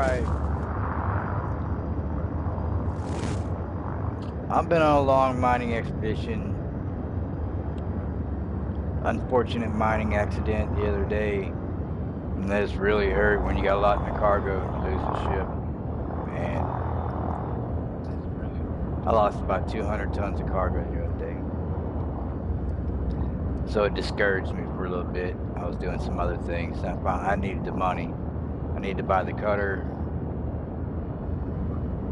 Alright. I've been on a long mining expedition. Unfortunate mining accident the other day. And this really hurt when you got a lot in the cargo and you lose the ship. Man. I lost about 200 tons of cargo the other day. So it discouraged me for a little bit. I was doing some other things. I needed the money. I needed to buy the cutter.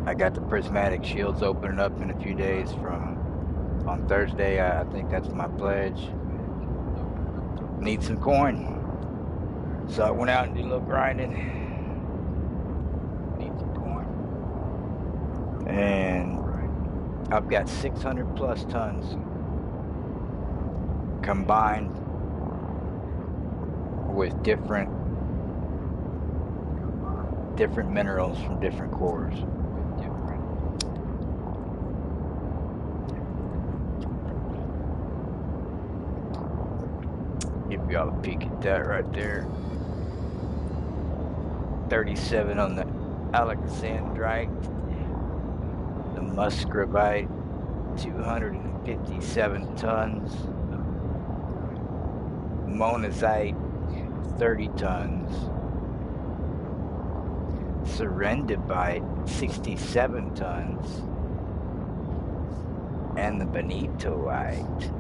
I got the prismatic shields opening up in a few days on Thursday. I think that's my pledge. Need some coin. So I went out and did a little grinding. Need some coin. And I've got 600+ tons combined with different minerals from different cores. Give y'all a peek at that right there. 37 on the alexandrite, the muscovite, 257 tons, monazite, 30 tons, serendipite, 67 tons, and the bonitoite,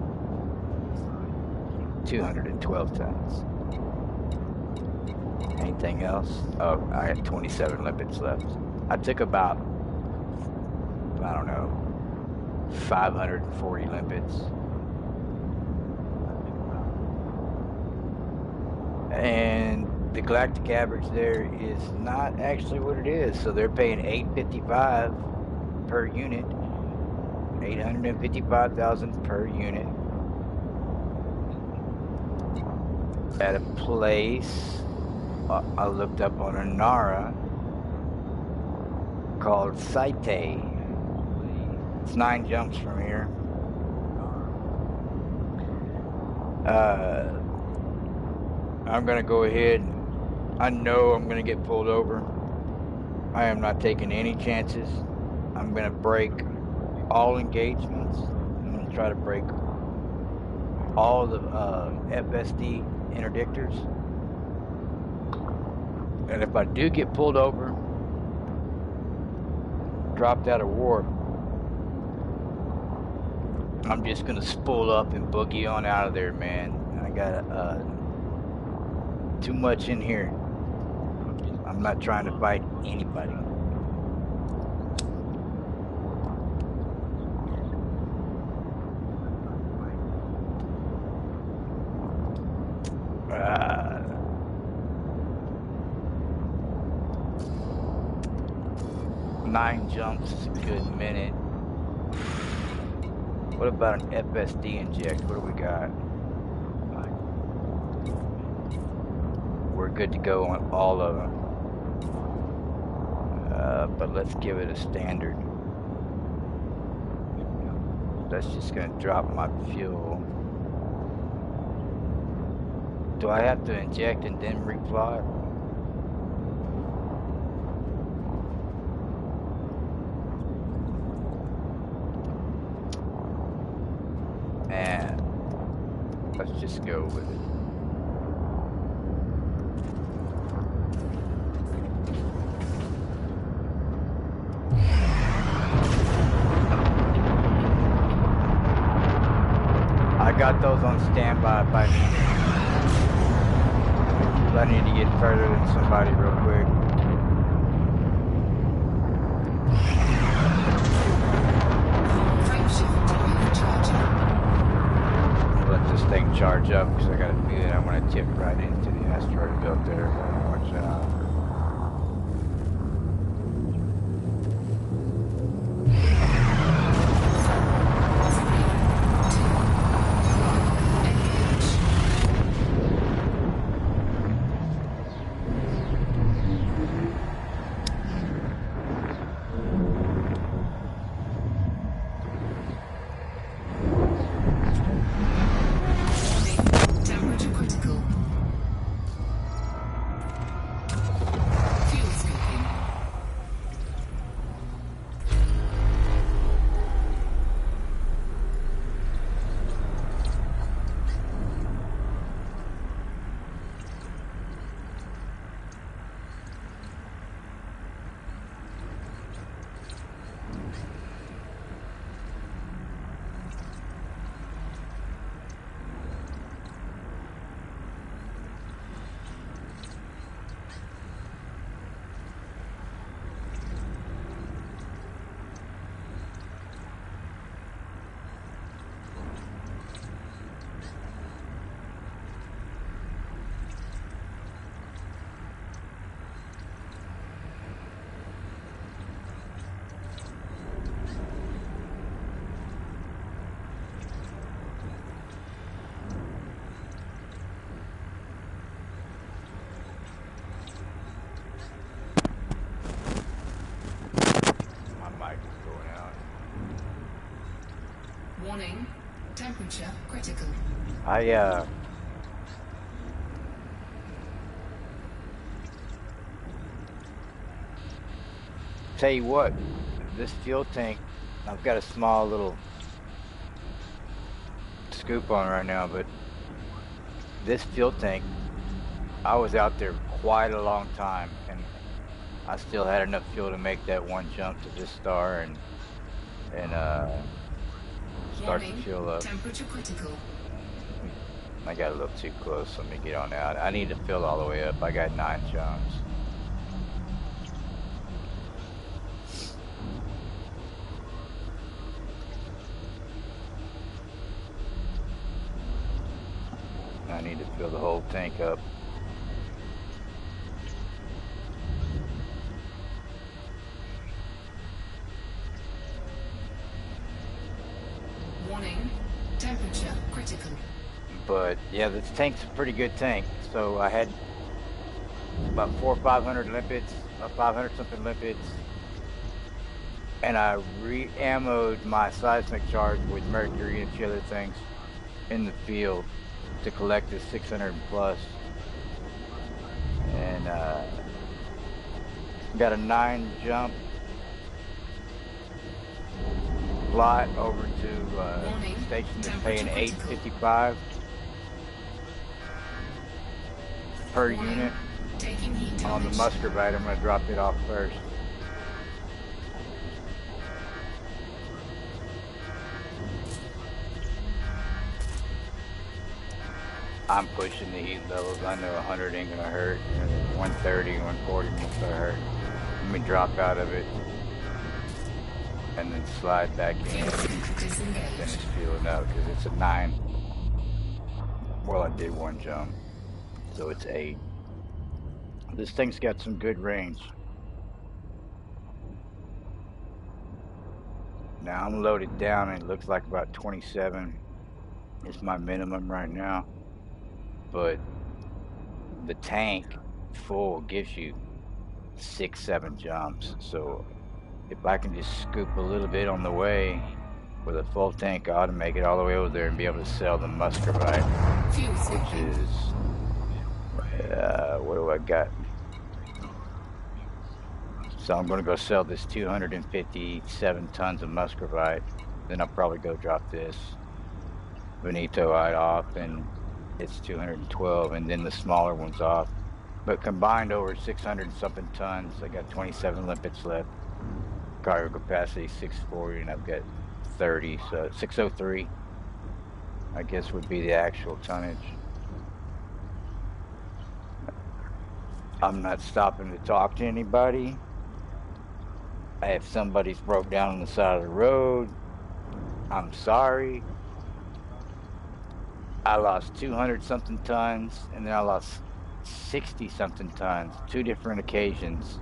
212 tons. Anything else? Oh, I had 27 lipids left. I took about, I don't know, 540 lipids. And the galactic average there is not actually what it is. So they're paying $855 per unit, 855,000 per unit. At a place I looked up on Anara called Site. It's 9 jumps from here. I'm gonna go ahead. I know I'm gonna get pulled over. I am not taking any chances. I'm gonna break all engagements. I'm gonna try to break all the FSD interdictors. And if I do get pulled over, dropped out of warp, I'm just gonna spool up and boogie on out of there, man. I got too much in here. I'm not trying to fight anybody. Nine jumps is a good minute. What about an FSD inject? What do we got? We're good to go on all of them. But let's give it a standard. That's just gonna drop my fuel. Do I have to inject and then replot? Man, let's just go with it. I got those on standby if I need to get further than somebody real quick. Let this thing charge up because I got a feeling I'm going to tip right into the asteroid belt there. Watch out. critical. Tell you what, this fuel tank, I've got a small little scoop on right now, but this fuel tank, I was out there quite a long time, and I still had enough fuel to make that one jump to this star and start to fuel up. Temperature critical. I got a little too close. Let me get on out. I need to fill all the way up. I got 9 jumps. I need to fill the whole tank up. Warning, temperature critical. But yeah, this tank's a pretty good tank. So I had about 400 or 500 lipids, 500 something lipids, and I re-ammoed my seismic charge with mercury and a few other things in the field to collect this 600 plus, and got a 9 jump flight over to a station that's paying $8.55 per unit on the muscovite. I'm going to drop it off first. I'm pushing the heat levels. I know 100 ain't gonna hurt. 130, 140 won't start hurting. Let me drop out of it and then slide back in and finish fueling up because it's a 9. Well, I did 1 jump, so it's 8. This thing's got some good range. Now I'm loaded down and it looks like about 27 is my minimum right now. But the tank full gives you 6-7 jumps. So if I can just scoop a little bit on the way with a full tank, I ought to make it all the way over there and be able to sell the muscovite, which is, what do I got? So I'm going to go sell this 257 tons of muscovite. Then I'll probably go drop this bonitoite off, and it's 212, and then the smaller ones off. But combined over 600 something tons, I got 27 limpets left. Cargo capacity 640, and I've got 30, so 603, I guess would be the actual tonnage. I'm not stopping to talk to anybody. If somebody's broke down on the side of the road, I'm sorry. I lost 200 something tons, and then I lost 60 something tons, 2 different occasions.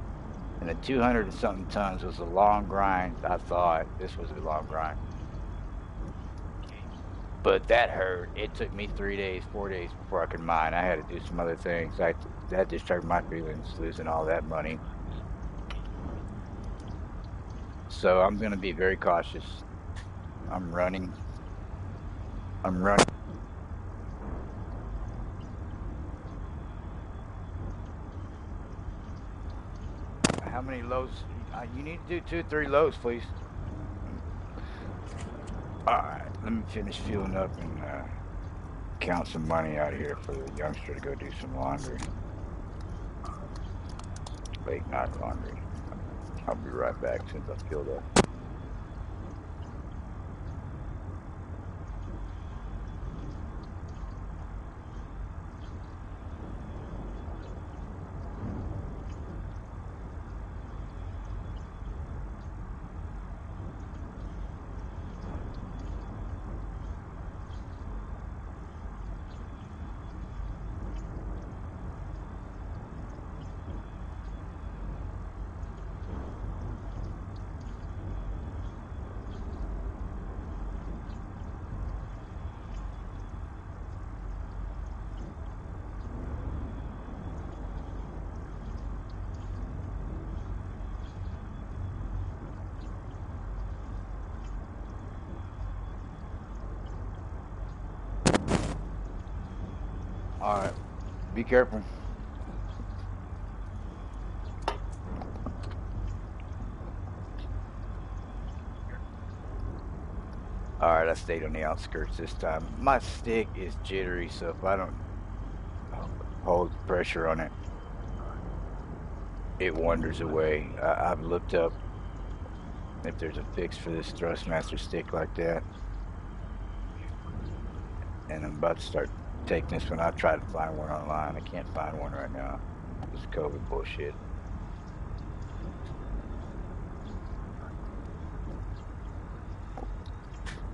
And the 200 something tons was a long grind. I thought this was a long grind, but that hurt. It took me 3 days, 4 days before I could mine. I had to do some other things. That just hurt my feelings, losing all that money. So I'm going to be very cautious. I'm running. How many loads? You need to do 2 or 3 loads, please. All right, let me finish fueling up and count some money out here for the youngster to go do some laundry. Late night laundry. I'll be right back since I filled up. All right. Be careful. All right, I stayed on the outskirts this time. My stick is jittery, so if I don't hold pressure on it, it wanders away. I've looked up if there's a fix for this Thrustmaster stick like that, and I'm about to start taking this one. I tried to find one online. I can't find one right now. This COVID bullshit.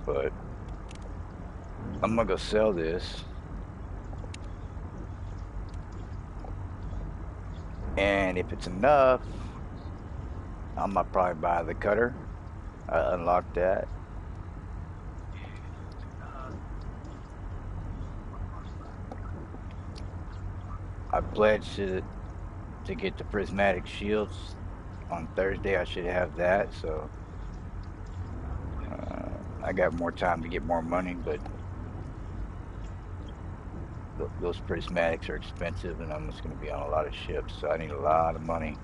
But I'm gonna go sell this. And if it's enough, I might probably buy the cutter. I unlocked that. I pledged to get the prismatic shields on Thursday. I should have that, so I got more time to get more money, but those prismatics are expensive, and I'm just going to be on a lot of ships, so I need a lot of money.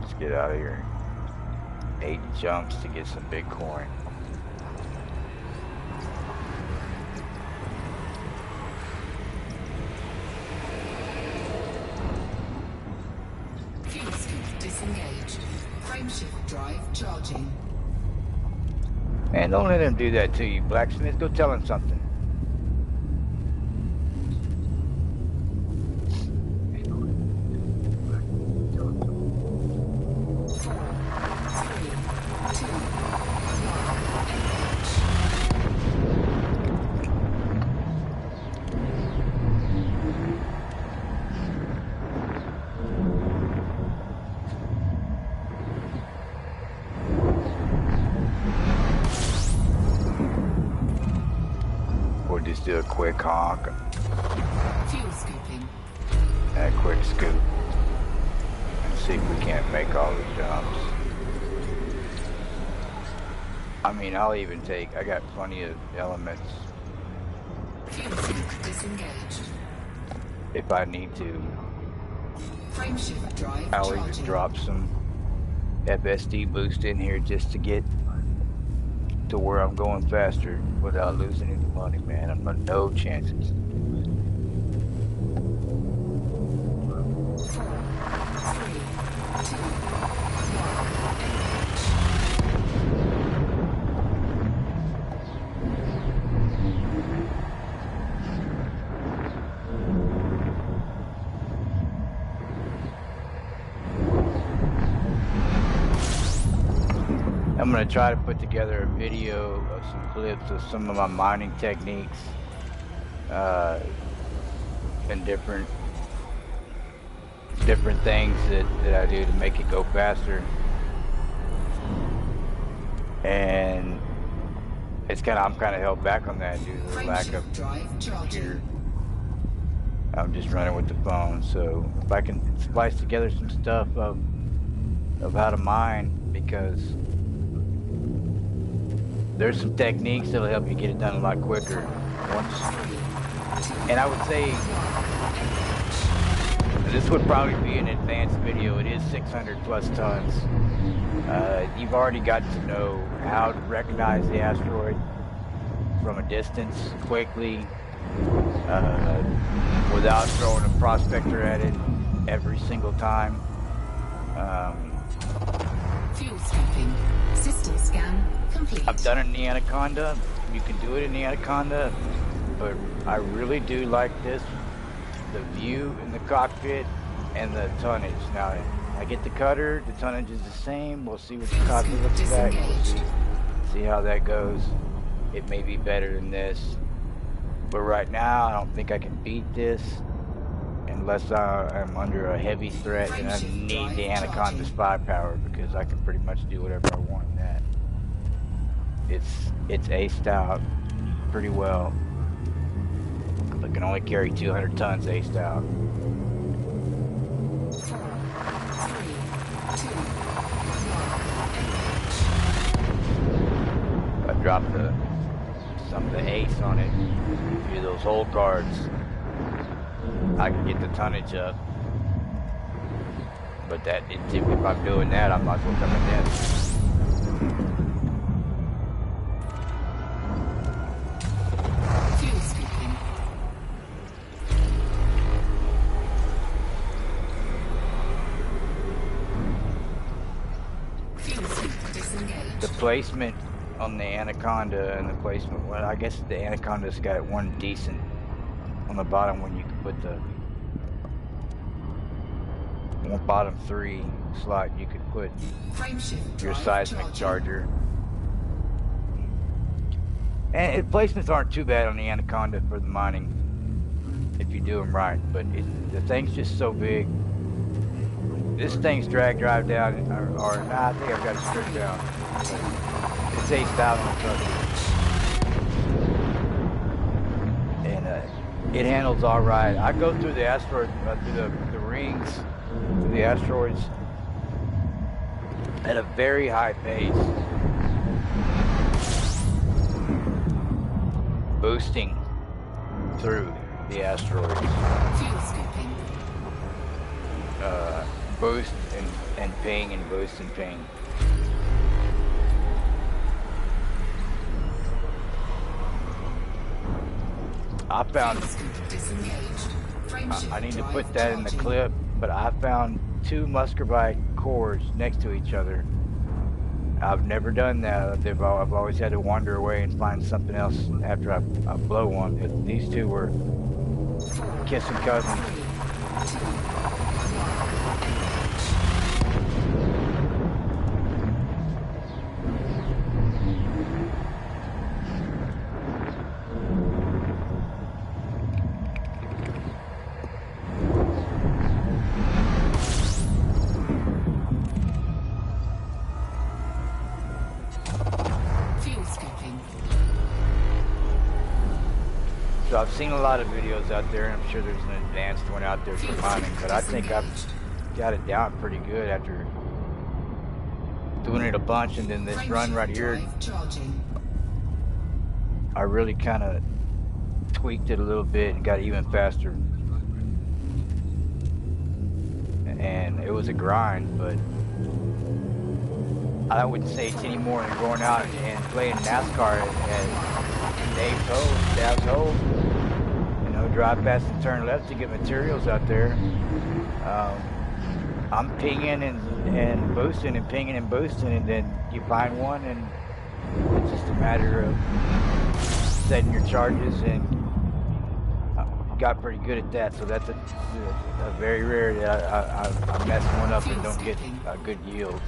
Let's get out of here. 8 jumps to get some Bitcoin. Fuel scoop disengaged. Frameshift drive charging. Man, don't let him do that to you, Blacksmith. Go tell him something. Just do a quick honk. Fuel scooping. And a quick scoop. And see if we can't make all the jumps. I mean, I'll even take, I got plenty of elements. Fuel scoop disengaged. If I need to. Frameshift drive I'll charging. even drop some FSD boost in here just to get to where I'm going faster without losing any money, man. I'm got no chances. 4, 3, 2, 1. I'm gonna try to put together a video of some clips of some of my mining techniques and different things that I do to make it go faster. And it's I'm kind of held back on that due to the lack of computer. I'm just running with the phone, so if I can splice together some stuff of how to mine, because there's some techniques that'll help you get it done a lot quicker. And I would say this would probably be an advanced video. It is 600+ tons. You've already got to know how to recognize the asteroid from a distance quickly, without throwing a prospector at it every single time. Fuel scooping. System scan complete. I've done it in the Anaconda. You can do it in the Anaconda, but I really do like this, the view in the cockpit and the tonnage. Now, I get the cutter, the tonnage is the same. We'll see what the cockpit looks like. See how that goes. It may be better than this, but right now I don't think I can beat this unless I am under a heavy threat and I need the Anaconda's firepower, because I can pretty much do whatever I want in that. It's aced out pretty well. But can only carry 200 tons aced out. 4, 3, 2, 1. I dropped some of the ace on it, a few of those hold guards, I can get the tonnage up. But if I'm doing that, I might as well come in this. Fuel scooping. Fuel scoop disengaged. The placement on the Anaconda and the placement, well, I guess the Anaconda's got one decent on the bottom when you can put the bottom 3 slot, you could put your seismic charger. And placements aren't too bad on the Anaconda for the mining if you do them right, but the thing's just so big. This thing's drag drive down, or nah, I think I've got it stripped down. It's aced out on the truck. And it handles all right. I go through the asteroid, through the rings, through the asteroids at a very high pace. Boosting through the asteroids. Fuel scooping. Boost and ping and boost and ping. I found, I need to put that in the clip, but I found 2 muscovite cores next to each other. I've never done that. I've always had to wander away and find something else after I blow one. But these 2 were kissing cousins. So I've seen a lot of videos out there, and I'm sure there's an advanced one out there for mining, but I think I've got it down pretty good after doing it a bunch, and then this run right here, I really kind of tweaked it a little bit and got even faster. And it was a grind, but I wouldn't say it's any more than going out and playing NASCAR at Dave's Hole. You know, drive fast and turn left to get materials out there. I'm pinging and boosting and pinging and boosting, and then you find one, and it's just a matter of setting your charges, and I got pretty good at that. So that's a very rare that I mess one up and don't get a good yield.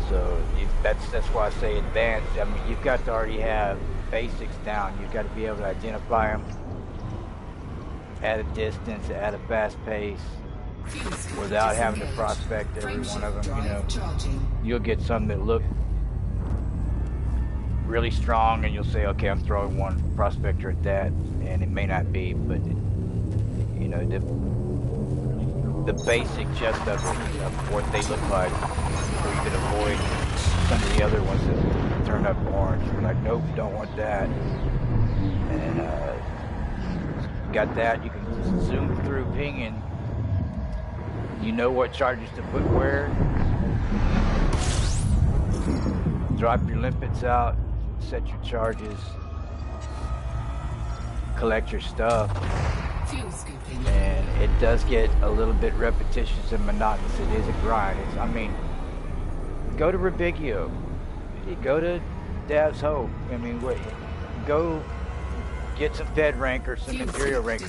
So that's why I say advanced. I mean, you've got to already have basics down. You've got to be able to identify them at a distance, at a fast pace, without having to prospect every one of them. You know, you'll get some that look really strong, and you'll say, okay, I'm throwing one prospector at that, and it may not be, but you know, the basic gist of what they look like, where you can avoid some of the other ones that turn up orange. You're like, nope, don't want that. And got that. You can zoom through pinging. You know what charges to put where. Drop your limpets out, set your charges, collect your stuff. And it does get a little bit repetitious and monotonous. It is a grind. I mean, go to Rubigio, go to Dav's Hope. I mean, go get some Fed rank or some Imperial rank.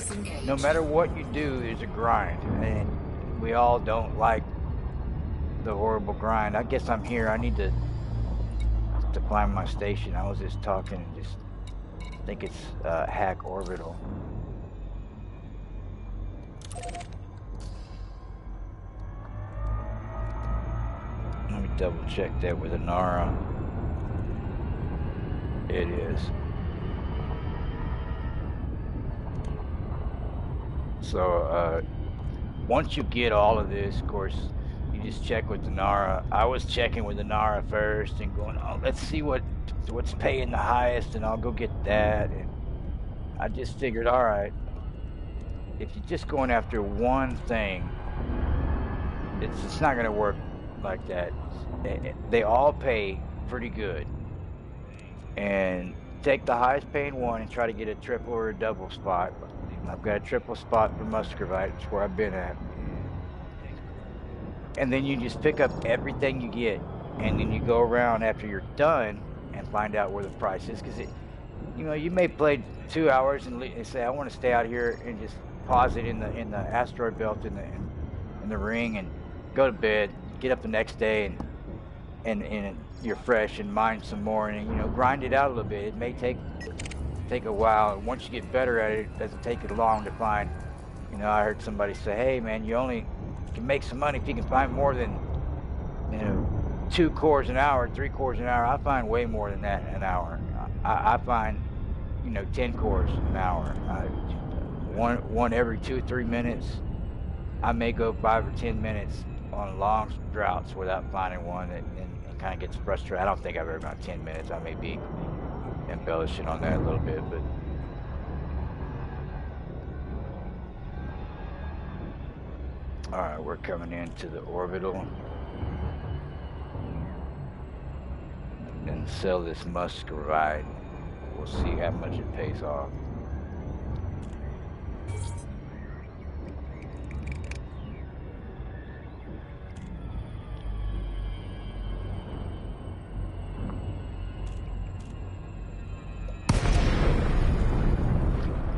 No matter what you do, there's a grind, and we all don't like the horrible grind. I guess I'm here. I need to climb my station. I was just talking and just think it's Hack Orbital. Let me double check that with Anara. It is. So once you get all of this, of course, you just check with the NARA. I was checking with the NARA first and going, oh, let's see what's paying the highest, and I'll go get that. And I just figured, all right, if you're just going after one thing, it's not going to work like that. They all pay pretty good, and take the highest paying one and try to get a triple or a double spot. I've got a triple spot for muscovite. It's where I've been at. And then you just pick up everything you get, and then you go around after you're done and find out where the price is. Because you may play 2 hours and say, I want to stay out here and just pause it in the asteroid belt in the ring and go to bed. Get up the next day and you're fresh and mine some more and grind it out a little bit. It may take a while. And once you get better at it, it doesn't take it long to find. I heard somebody say, hey man, you only can make some money if you can find more than 2 cores an hour, 3 cores an hour. I find way more than that an hour. I find 10 cores an hour. One every 2-3 minutes. I may go 5 or 10 minutes on long droughts without finding one, and kind of gets frustrated. I don't think I've ever gone 10 minutes. I may be embellishing on that a little bit, but all right, we're coming into the orbital and sell this muscovite. We'll see how much it pays off.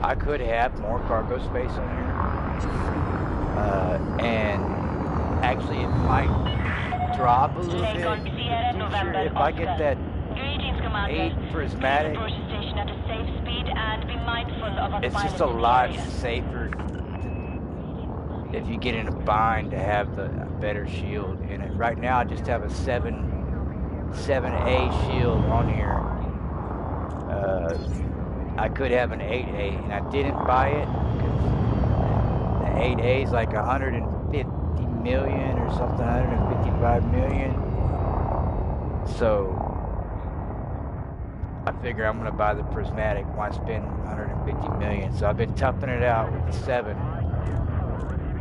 I could have more cargo space on here, and actually it might drop a little bit. Sure, if I get that 8 prismatic, it's just a lot safer if you get in a bind to have the better shield in it. Right now I just have a 7A shield on here. I could have an 8A, and I didn't buy it because the 8A is like 150 million or something, 155 million. So I figure I'm going to buy the prismatic. Why spend 150 million? So I've been toughing it out with the 7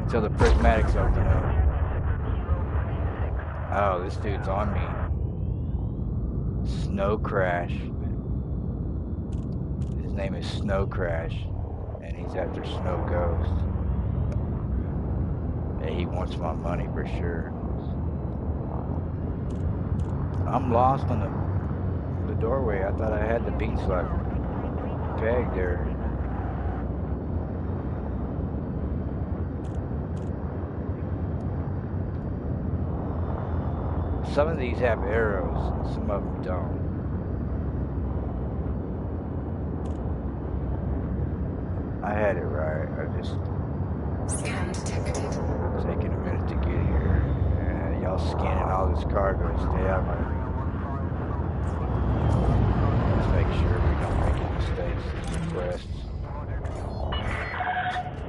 until the prismatics open up. Oh, this dude's on me. Snow Crash. His name is Snow Crash, and he's after Snow Ghost. Yeah, he wants my money for sure. I'm lost on the doorway. I thought I had the beanstalk peg there. Some of these have arrows, some of them don't. I had it right. I just Scan detected. taking a minute to get here. Y'all scanning all this cargo. Stay out there. Let's make sure we don't make any mistakes in the quests.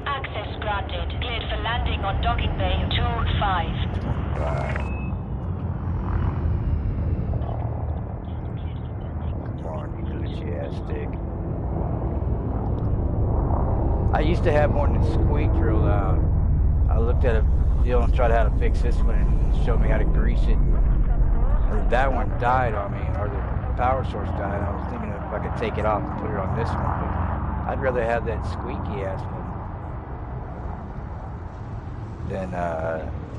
Access granted. Cleared for landing on docking bay 25. Right. Come on, you enthusiastic. I used to have one that squeak drilled out. I looked at a deal and tried how to fix this one and showed me how to grease it. That one died on me, or the power source died. I was thinking if I could take it off and put it on this one, but I'd rather have that squeaky ass one than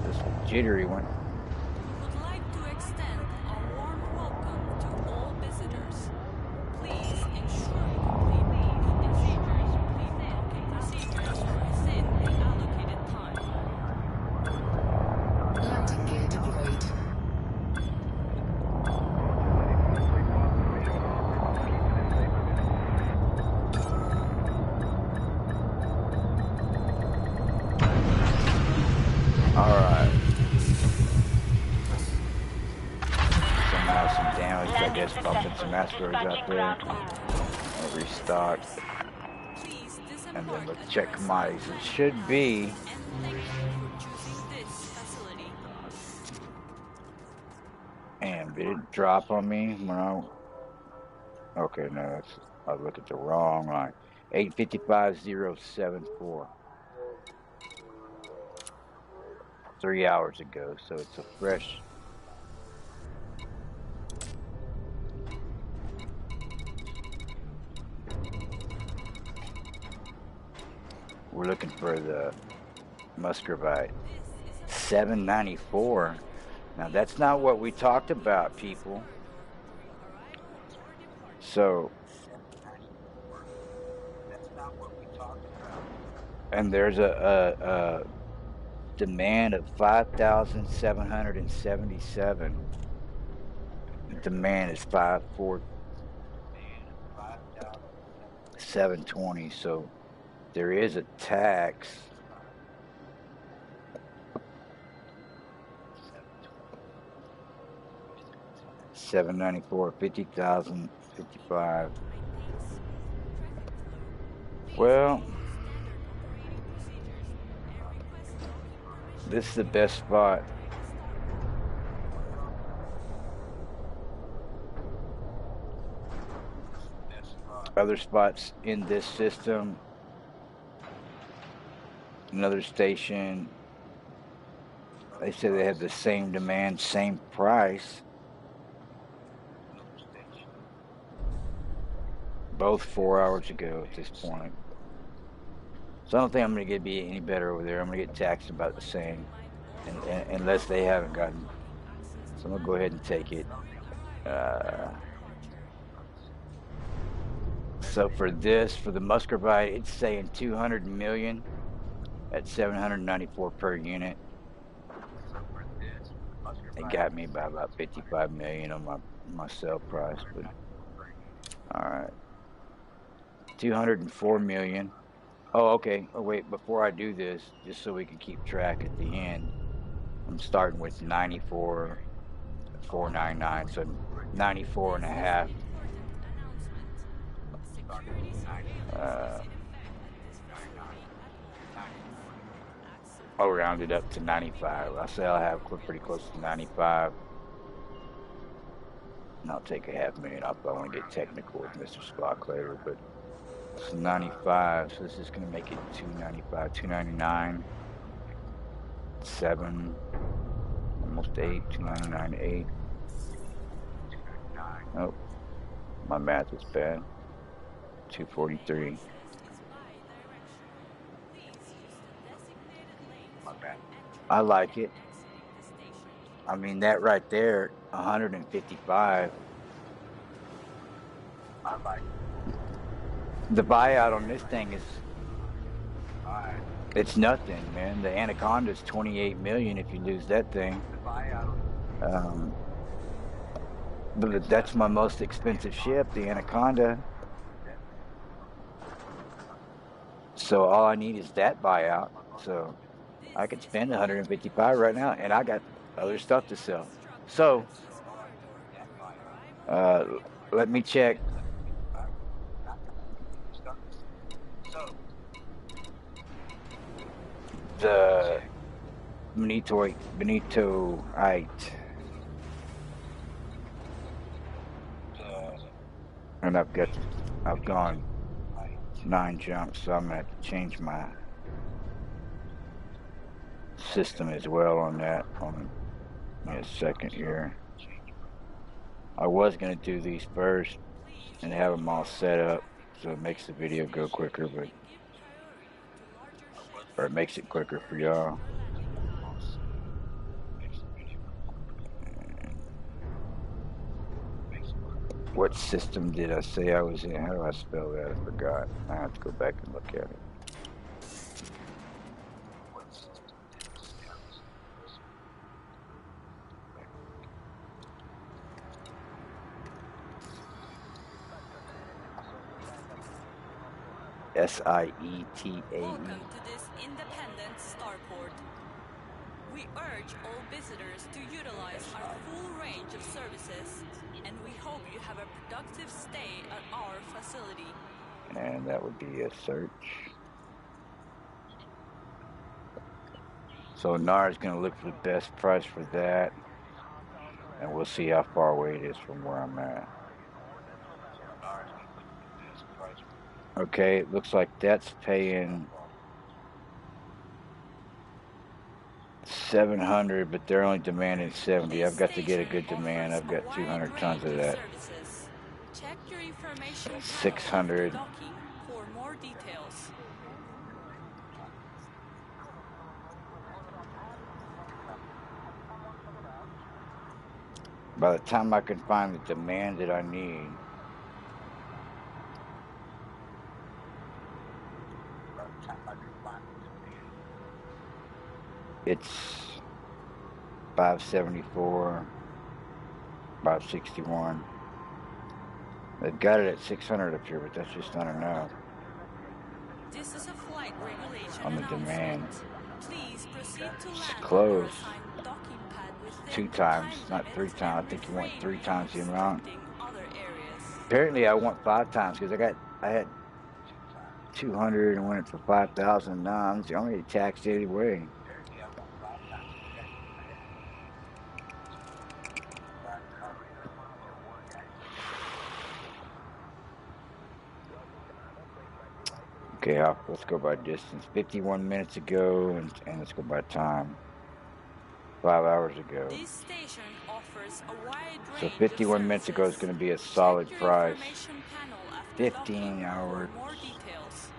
this jittery one. Would like to extend a warm welcome to all visitors. Please ensure you complete procedures within the allocated time. Landing gear deployed. Alright. Somehow some damage, I guess, bumping some asteroids out there. I'll restock. Please disable And then let's check commodities. It should be. And thank you for choosing this facility. And did it drop on me when I? Okay, no, that's I looked at the wrong line. 855.074. 3 hours ago, so it's a fresh. We're looking for the muscovite. 794. Now that's not what we talked about, people. So, and there's a demand of 5,777. The demand is 5,720. So there is a tax. 794, 50,000, 55. Well, this is the best spot. Other spots in this system, another station, they said they have the same demand, same price. Both 4 hours ago at this point. So I don't think I'm going to be any better over there. I'm going to get taxed about the same, unless they haven't gotten. So I'm going to go ahead and take it. So for the muscovite, it's saying 200 million at 794 per unit. It got me by about 55 million on my sell price, but all right. 204 million. Oh, okay. Oh, wait, before I do this, just so we can keep track at the end, I'm starting with 94,499, so 94 and a half. I'll round it up to 95. I'll say I'll have pretty close to 95. And I'll take a $500,000 off. I want to get technical with Mr. Spock later, but it's 95, so this is going to make it 295, 299, 7, almost 8, 299, 8. Oh, my math is bad. 243. I like it. I mean, that right there, 155. I like it. The buyout on this thing is, it's nothing, man. The Anaconda's 28 million if you lose that thing. But that's my most expensive ship, the Anaconda. So all I need is that buyout. So I could spend 155 right now, and I got other stuff to sell. So let me check. The Benitoite. And I've gone 9 jumps, so I'm gonna have to change my system as well on that. On a second here. I was gonna do these first and have them all set up so it makes the video go quicker, or it makes it quicker for y'all. What system did I say I was in? How do I spell that? I forgot. I have to go back and look at it. SIETAE. Welcome to this independent starport. We urge all visitors to utilize our full range of services, and we hope you have a productive stay at our facility. And that would be a search. So NAR's going to look for the best price for that, and we'll see how far away it is from where I'm at. Okay, it looks like that's paying 700, but they're only demanding 70. This I've got to get a station good demand. offers I've a got wide 200 tons range of of that. services. Check your information panel after 600. docking for more details. By the time I can find the demand that I need, it's 574, 561. They've got it at 600 up here, but that's just not enough This is a flight regulation on the announcement. demand. Please proceed to It's land on your close assigned docking pad within 2 the times, time not 3 limits times. and I think you want refrain 3 from times the amount. obstructing other areas. Apparently, I want 5 times because I had 200 and went it for 5,000. Nah, I'm only taxed anyway. Okay, let's go by distance. 51 minutes ago, and let's go by time. 5 hours ago. This station offers a wide So range of 51 minutes ago is services. going to be a Check solid your price. information panel after 15 docking hours. for more details.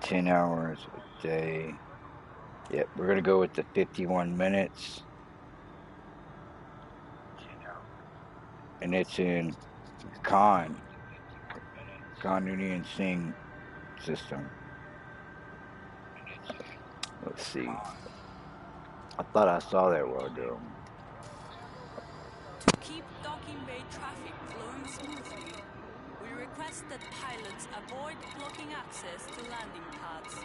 10 hours a day. Yep, we're going to go with the 51 minutes. And it's in Union Sing system. Let's see. I thought I saw that while ago. To keep docking bay traffic flowing smoothly, we request that pilots avoid blocking access to landing pads.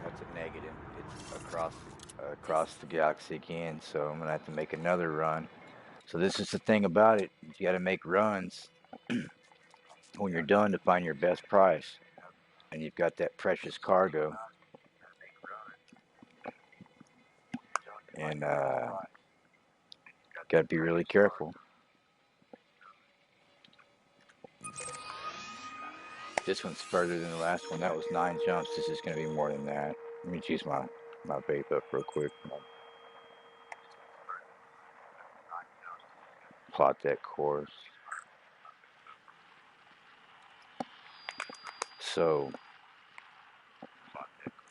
That's a negative. It's across the galaxy again, so I'm gonna have to make another run. So this is the thing about it. You got to make runs when you're done to find your best price, and you've got that precious cargo, and got to be really careful. This one's further than the last one. That was 9 jumps. This is gonna be more than that. Let me choose my vape up real quick. Plot that course. So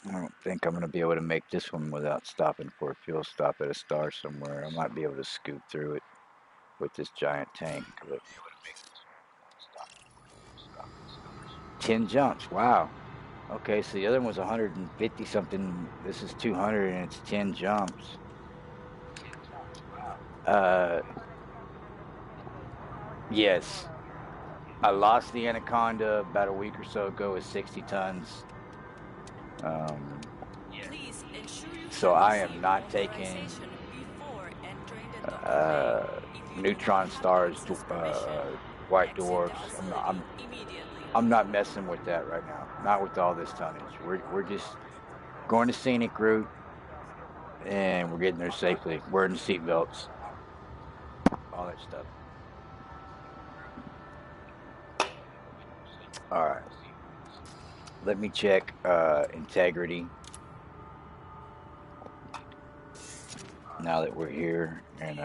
I don't think I'm going to be able to make this one without stopping for a fuel stop at a star somewhere. I might be able to scoot through it with this giant tank. But 10 jumps. Wow. Okay, so the other one was 150 something. This is 200 and it's 10 jumps. Uh, yes. I lost the Anaconda about a week or so ago with 60 tons. Please ensure you So have I am received not taking authorization before entering the docking bay. If you do not neutron have stars, access permission, white exit the dwarfs. facility immediately. I'm not messing with that right now. Not with all this tonnage. We're just going the scenic route, and we're getting there safely. Wearing the seatbelts, all that stuff. All right. Let me check integrity now that we're here, and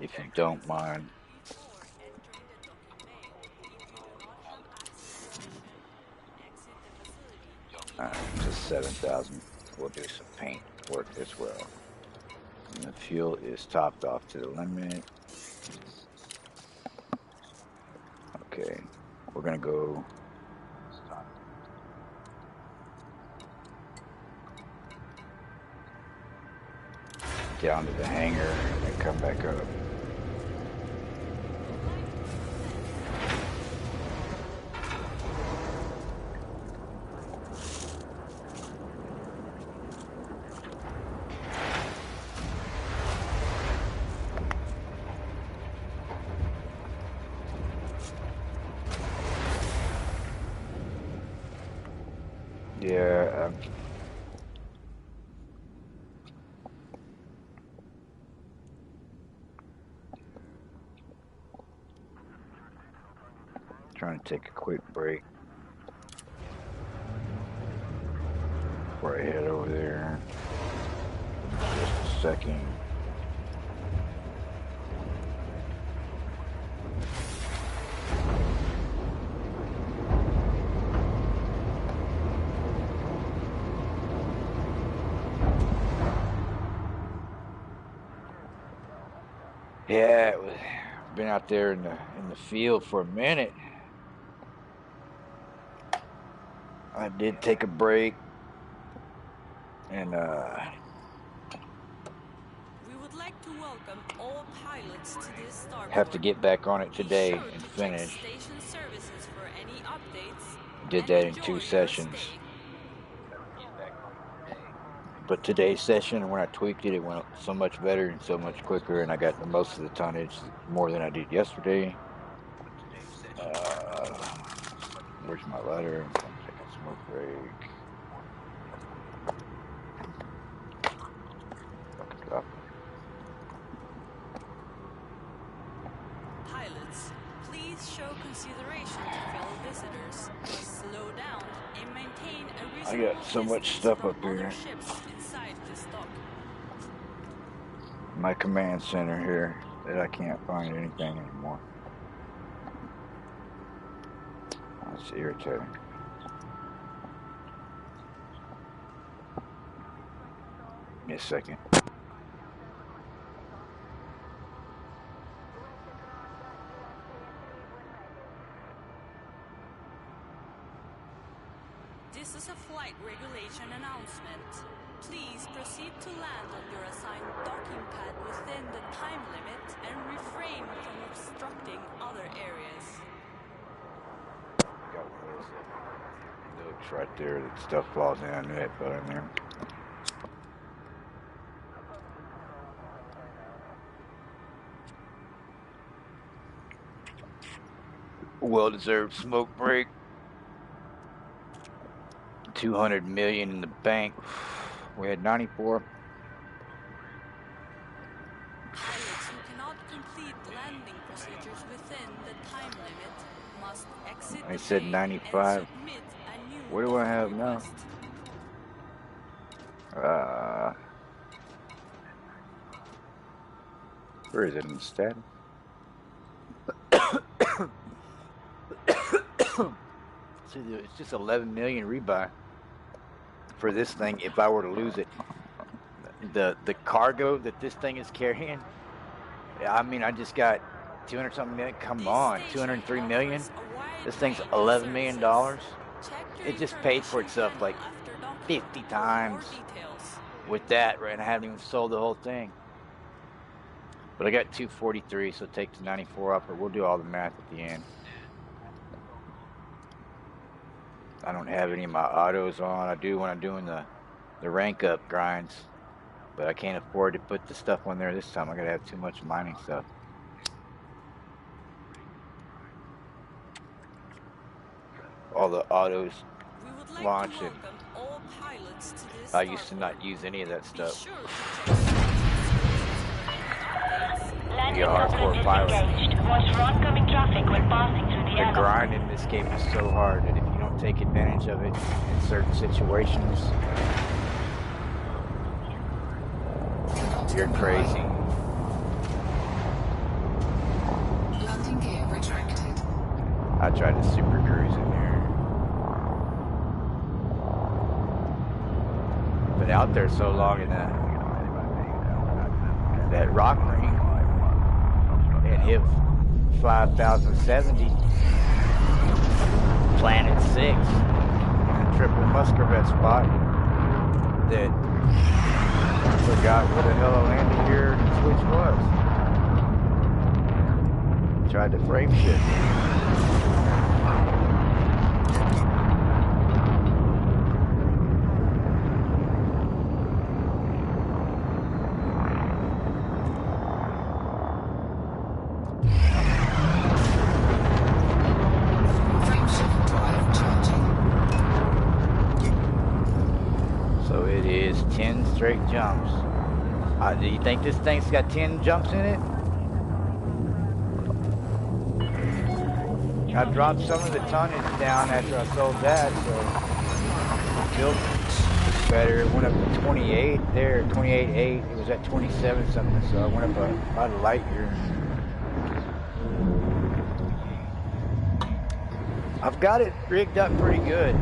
if you don't mind, Before entering the docking bay, if you do not have access permission, exit the facility just 7,000. We'll do some paint work as well. And the fuel is topped off to the limit. Okay, we're gonna go. down to the hangar and come back up. Yeah, trying to take a quick break before I head over there. Just a second. Yeah, been out there in the field for a minute. I did take a break, and We would like to welcome all pilots to this starport. have to get back on it today Be sure and to finish. check station services for any updates. Did that in 2 sessions. But today's session, when I tweaked it, it went so much better and so much quicker, and I got the most of the tonnage, more than I did yesterday. Where's my ladder? I'm gonna take a smoke break. Stop. Pilots, please show consideration to fellow visitors. Slow down and maintain a reasonable I got so much distance stuff from up here. other ships inside this dock. My command center here that I can't find anything anymore. That's irritating. Give me a second. This is a flight regulation announcement. Please proceed to land on your assigned docking pad within the time limit and refrain from obstructing other areas. Got one of those nooks right there that stuff falls in. I knew that fell in there. Well-deserved smoke break. 200 million in the bank. We had 94. Pilots who cannot complete landing procedures within the time limit must exit I the said bay 95. and submit a new What do I docking have now? request. Where is it in the status? See, it's just 11 million rebuy for this thing if I were to lose it. The cargo that this thing is carrying, I mean, I just got 200 something million. Come on, 203 million. This thing's $11 million. It just paid for itself like 50 times with that, right? And I haven't even sold the whole thing. But I got 243, so take the 94 off, or we'll do all the math at the end. I don't have any of my autos on. I do when I'm doing the rank up grinds, but I can't afford to put the stuff on there this time. I gotta have too much mining stuff. All the autos launch, and I used to not use any of that stuff. Landing hardcore zone pilot. disengaged. Watch for oncoming traffic when passing through the The airlock. grind in this game is so hard that if you don't take advantage of it in certain situations, you're crazy. Landing gear retracted. I tried to super cruise in there, but out there so long in that rock ring, it hit 5070, Planet 6, and triple muscovette spot. that forgot what the hell a landing gear switch was. Tried to frame shift. So it is 10 straight jumps. Do you think this thing's got 10 jumps in it? I dropped some of the tonnage down after I sold that, so it feels better. It went up to 28 there, 28.8. It was at 27 something, so I went up about a light year. I've got it rigged up pretty good.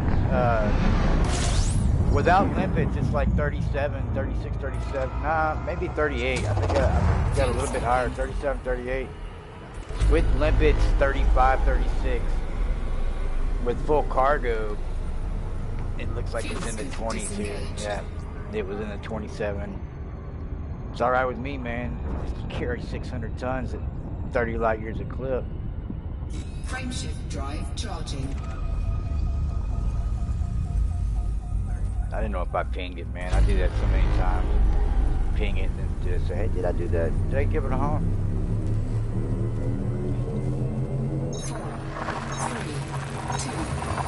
Without limpets, it's like 37, 36, 37, nah, maybe 38. I think I got a little bit higher, 37, 38. With limpets, 35, 36. With full cargo, it looks like it's in the 20s here. Yeah, it was in the 27. It's all right with me, man. Just carry 600 tons at 30 light years a clip. Frameshift drive charging. I didn't know if I pinged it, man. I do that so many times. Ping it and just say, hey, did I do that? Did I give it a honk? 4, 3, 2, 1.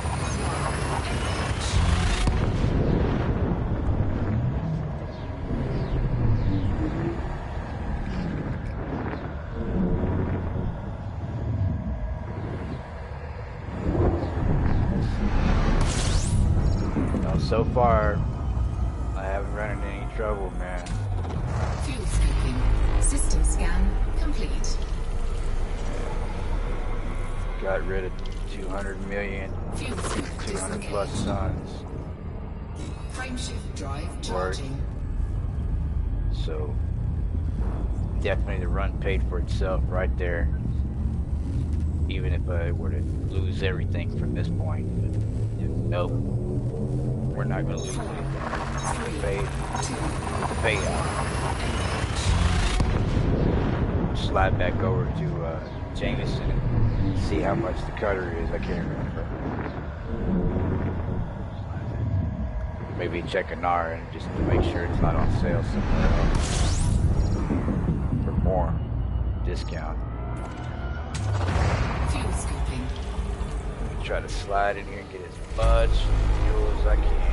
So far, I haven't run into any trouble, man. fuel scooping. System scan complete. Got rid of 200 million, Fuel scoop 200 plus tons. Frameshift drive charging. So definitely the run paid for itself right there. Even if I were to lose everything from this point, but nope, we're not going to lose anything. Paid with the payout. Slide back over to Jameson and see how much the cutter is. I can't remember. Maybe check an hour and just to make sure it's not on sale somewhere else for more discount. Fuel scooping. Try to slide in here and get as much fuel as I can.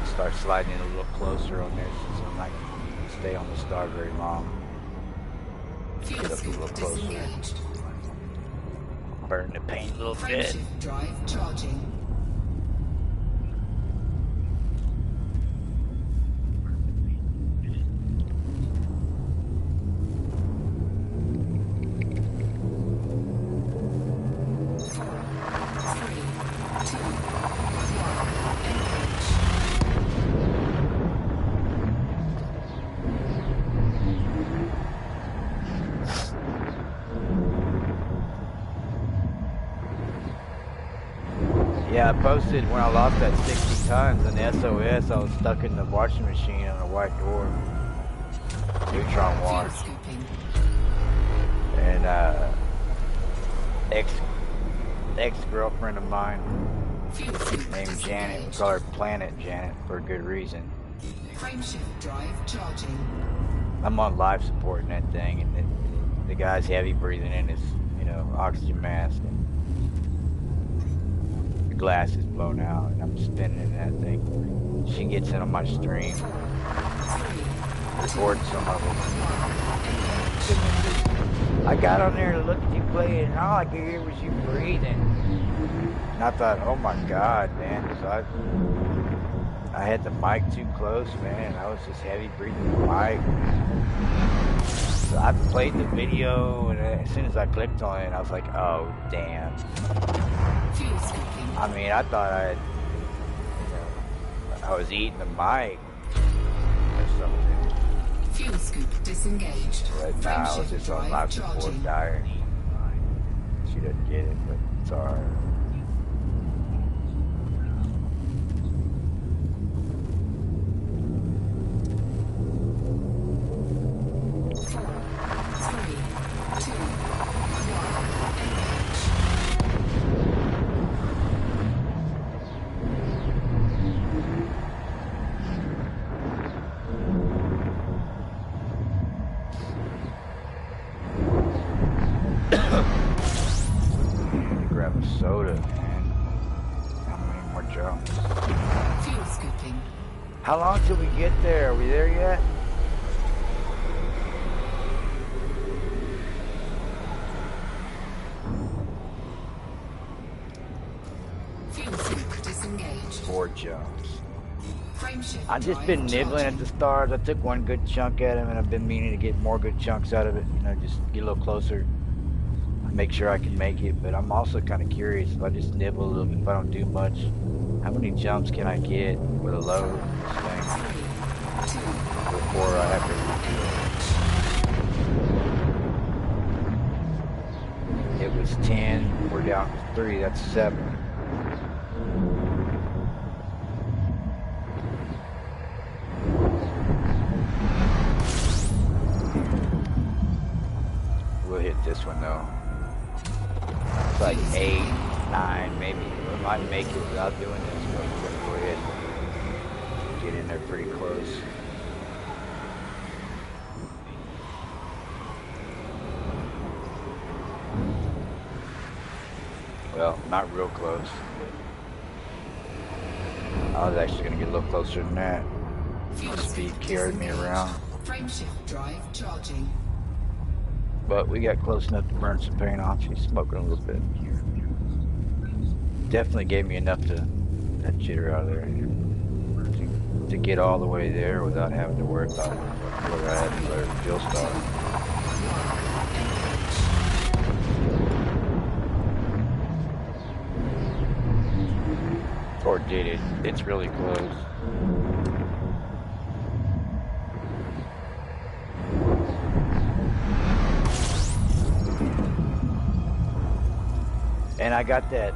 Start sliding in a little closer on there since I'm not going to stay on the star very long. Fuel Get up a little scoop closer. disengaged. Burn the paint a little bit. Frameshift drive charging. Yeah, I posted when I lost that 60 tons on the SOS, I was stuck in the washing machine on a white door. Neutron wash. And ex-girlfriend of mine named Janet, we call her Planet Janet for a good reason. Frameshift drive charging. I'm on life support in that thing, and the guy's heavy breathing in his, oxygen mask. And the glass is blown out, and I'm spinning in that thing. She gets in on my stream, records some of it. I got on there to look at you play, and all I could hear was you breathing. And I thought, oh my God, man. So I had the mic too close, man. I was just heavy breathing the mic. So I played the video, and as soon as I clicked on it, I was like, oh, damn. I mean, I thought I was eating the mic or something. Fuel scoop disengaged. But nah, I was just on life support dire. She doesn't get it, but it's alright. jumps. Fuel scooping. How long till we get there? Are we there yet? Fuel scoop disengaged. 4 jumps. Frameshift I've just drive been nibbling charging. at the stars. I took one good chunk at them, and I've been meaning to get more good chunks out of it. You know, just get a little closer. Make sure I can make it, but I'm also kind of curious if I just nibble a little bit, if I don't do much, how many jumps can I get with a load in this thing 3, 2, before I have to refuel? It was 10, we're down to 3, that's 7. We'll hit this one though. It's like 8, 9, maybe. We might make it without doing this, but we're gonna go ahead and get in there pretty close. Well, not real close. I was actually gonna get a little closer than that. fuel Speed scoop carried me disengaged. around. Frameshift drive charging. But we got close enough to burn some paint off. She's smoking a little bit. Definitely gave me enough to that jitter out of there to get all the way there without having to worry about whether I had to let her fuel start. Or did it? It's really close. And I got that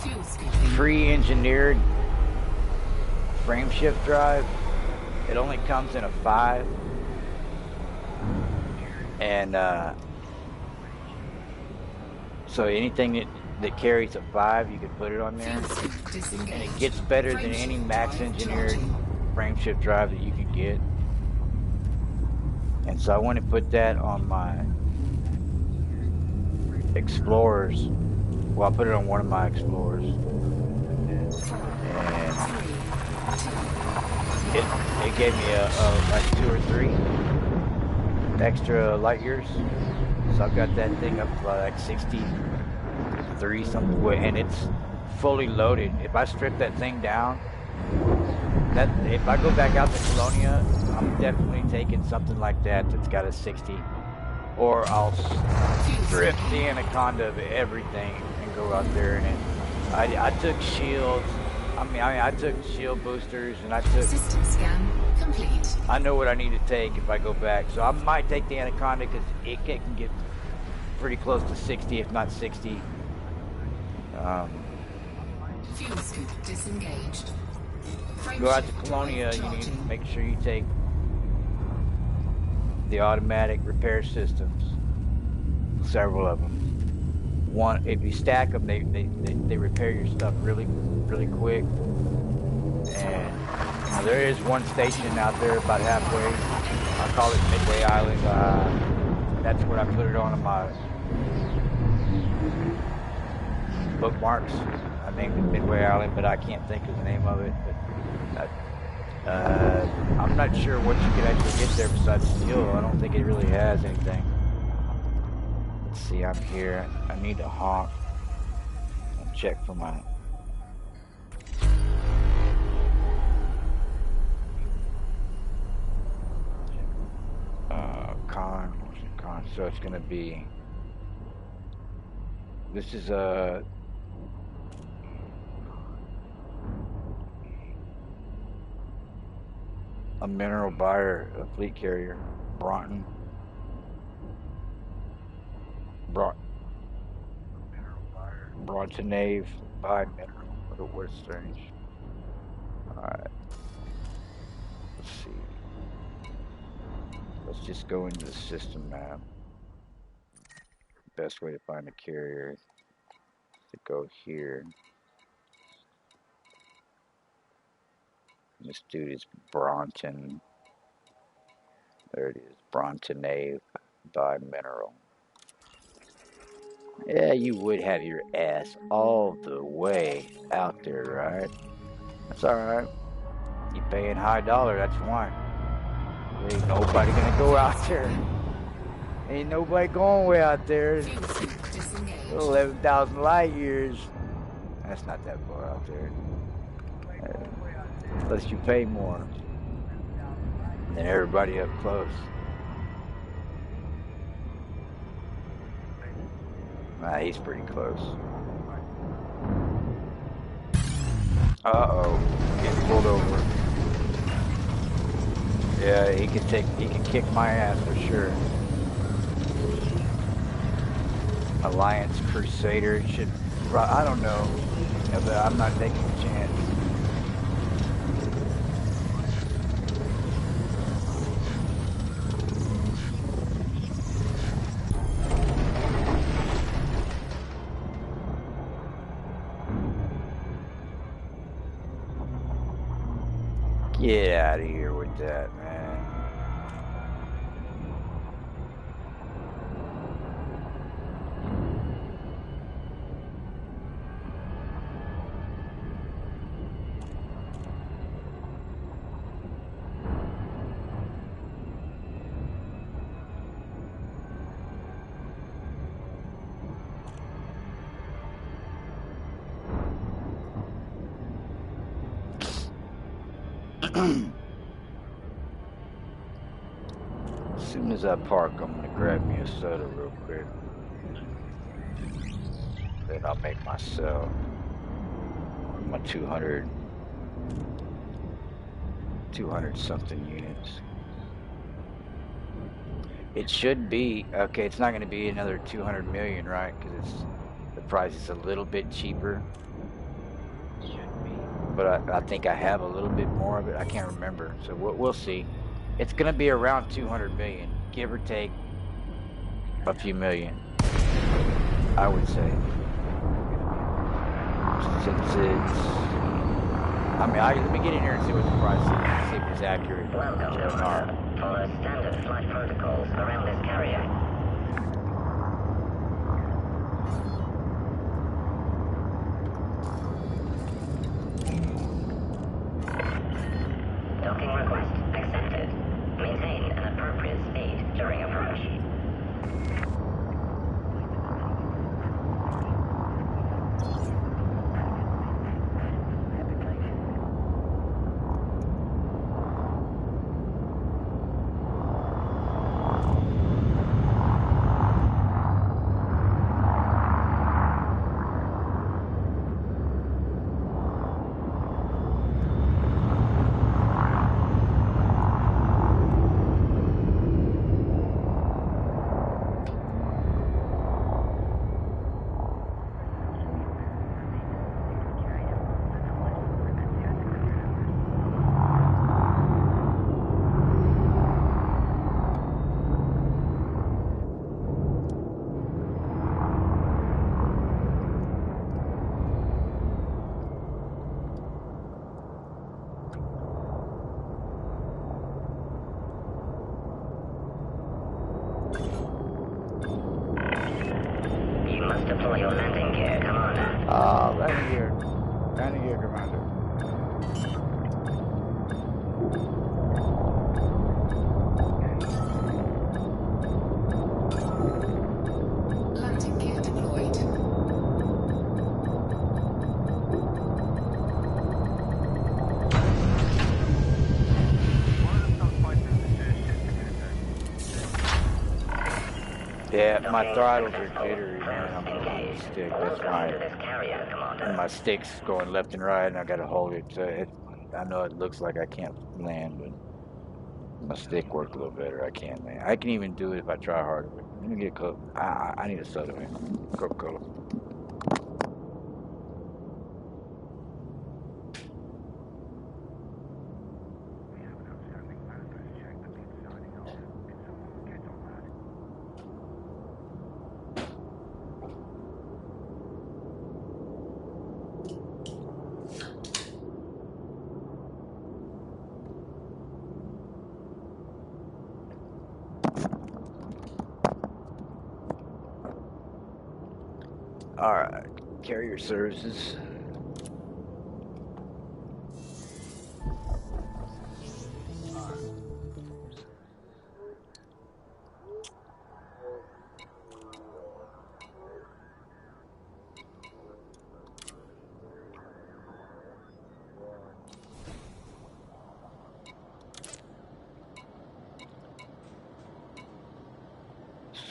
Fuel scooping. pre-engineered frame shift drive. It only comes in a 5. And so anything that carries a 5, you can put it on there. Fuel scoop disengaged. And it gets better than any max engineered frame shift drive that you can get. And so I want to put that on my Explorers. Well, I'll put it on one of my Explorers. And it gave me like 2 or 3 extra light years. So I've got that thing up to like 63 something, and it's fully loaded. If I strip that thing down, that if I go back out to Colonia, I'm definitely taking something like that that's got a 60. Or I'll strip the Anaconda of everything and go out there. And I took shields. I took shield boosters, and I took. System scan complete. I know what I need to take if I go back. So I might take the Anaconda because it can get pretty close to 60, if not 60. Fuel scoop disengaged. Go out to Colonia, you need to make sure you take the automatic repair systems, several of them. One, if you stack them, they repair your stuff really quick. And you know, there is one station out there about halfway. I call it Midway Island. That's where I put it on my bookmarks. I named it Midway Island, but I can't think of the name of it. But I'm not sure what you could actually get there besides fuel. I don't think it really has anything. Let's see, I'm here. I need to honk and check for my... con. So it's going to be... This is a... mineral buyer, a fleet carrier, Broughton. Broughtonave by mineral. What a strange. Alright. Let's see. Let's just go into the system map. Best way to find a carrier is to go here. This dude is Broughton. There it is. Broughtonave by mineral. Yeah, you would have your ass all the way out there, right? That's alright. You paying high dollar, that's why. Ain't nobody gonna go out there. Ain't nobody going way out there. Fuel tank disengaged. 11,000 light years. That's not that far out there. Unless you pay more than everybody up close. Nah, he's pretty close. Uh-oh. Getting pulled over. Yeah, he can kick my ass for sure. Alliance Crusader should, I don't know, but I'm not taking a chance. Get out of here with that, man. As soon as I park, I'm gonna grab me a soda real quick. Then I'll make my sell. My 200 something units. It should be, okay, it's not gonna be another 200 million, right? Because the price is a little bit cheaper. Should be. But I think I have a little bit more of it. I can't remember. So we'll see. It's gonna be around 200 million, give or take a few million, I would say. Since it's, I mean, let me get in here and see what the price is, see if it's accurate. Welcome to Earth. Follow standard flight protocols around this carrier. Docking request accepted. Maintain an appropriate speed during approach. Deploy your landing gear, Commander. Landing gear. Landing gear, Commander. Landing gear deployed. Yeah, my throttles are jittery, man. I'm on the stick. That's why. And my stick's going left and right, and I gotta hold it. I know it looks like I can't land, but my stick worked a little better. I can land. I can even do it if I try harder. But let me get close. I need a soda, man. Coca-Cola. carrier services.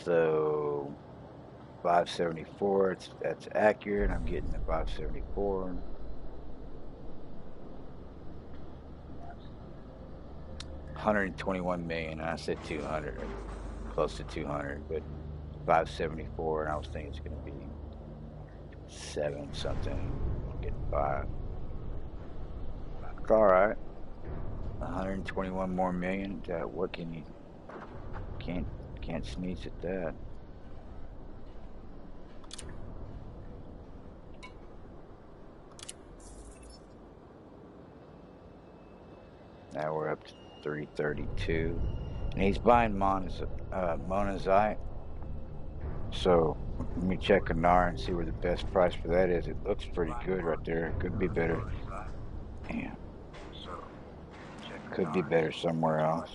So 574, that's accurate. I'm getting the 574. 121 million. I said 200, or close to 200, but 574, and I was thinking it's going to be 7 something. I'm getting 5. It's all right. 121 more million. What can you? Can't sneeze at that. Now we're up to 332, and he's buying monazite. So let me check Anar and see where the best price for that is. It looks pretty good right there. Could be better. Yeah. Could be better somewhere else.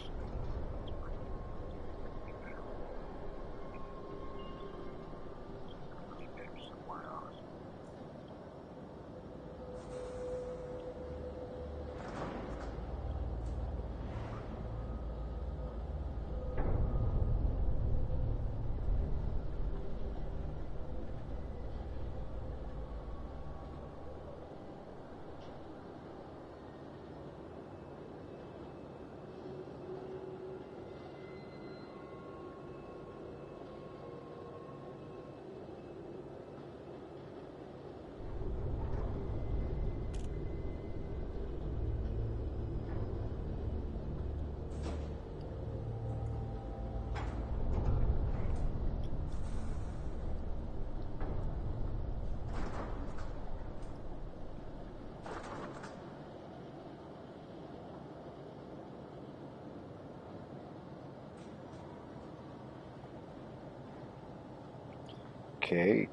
Okay,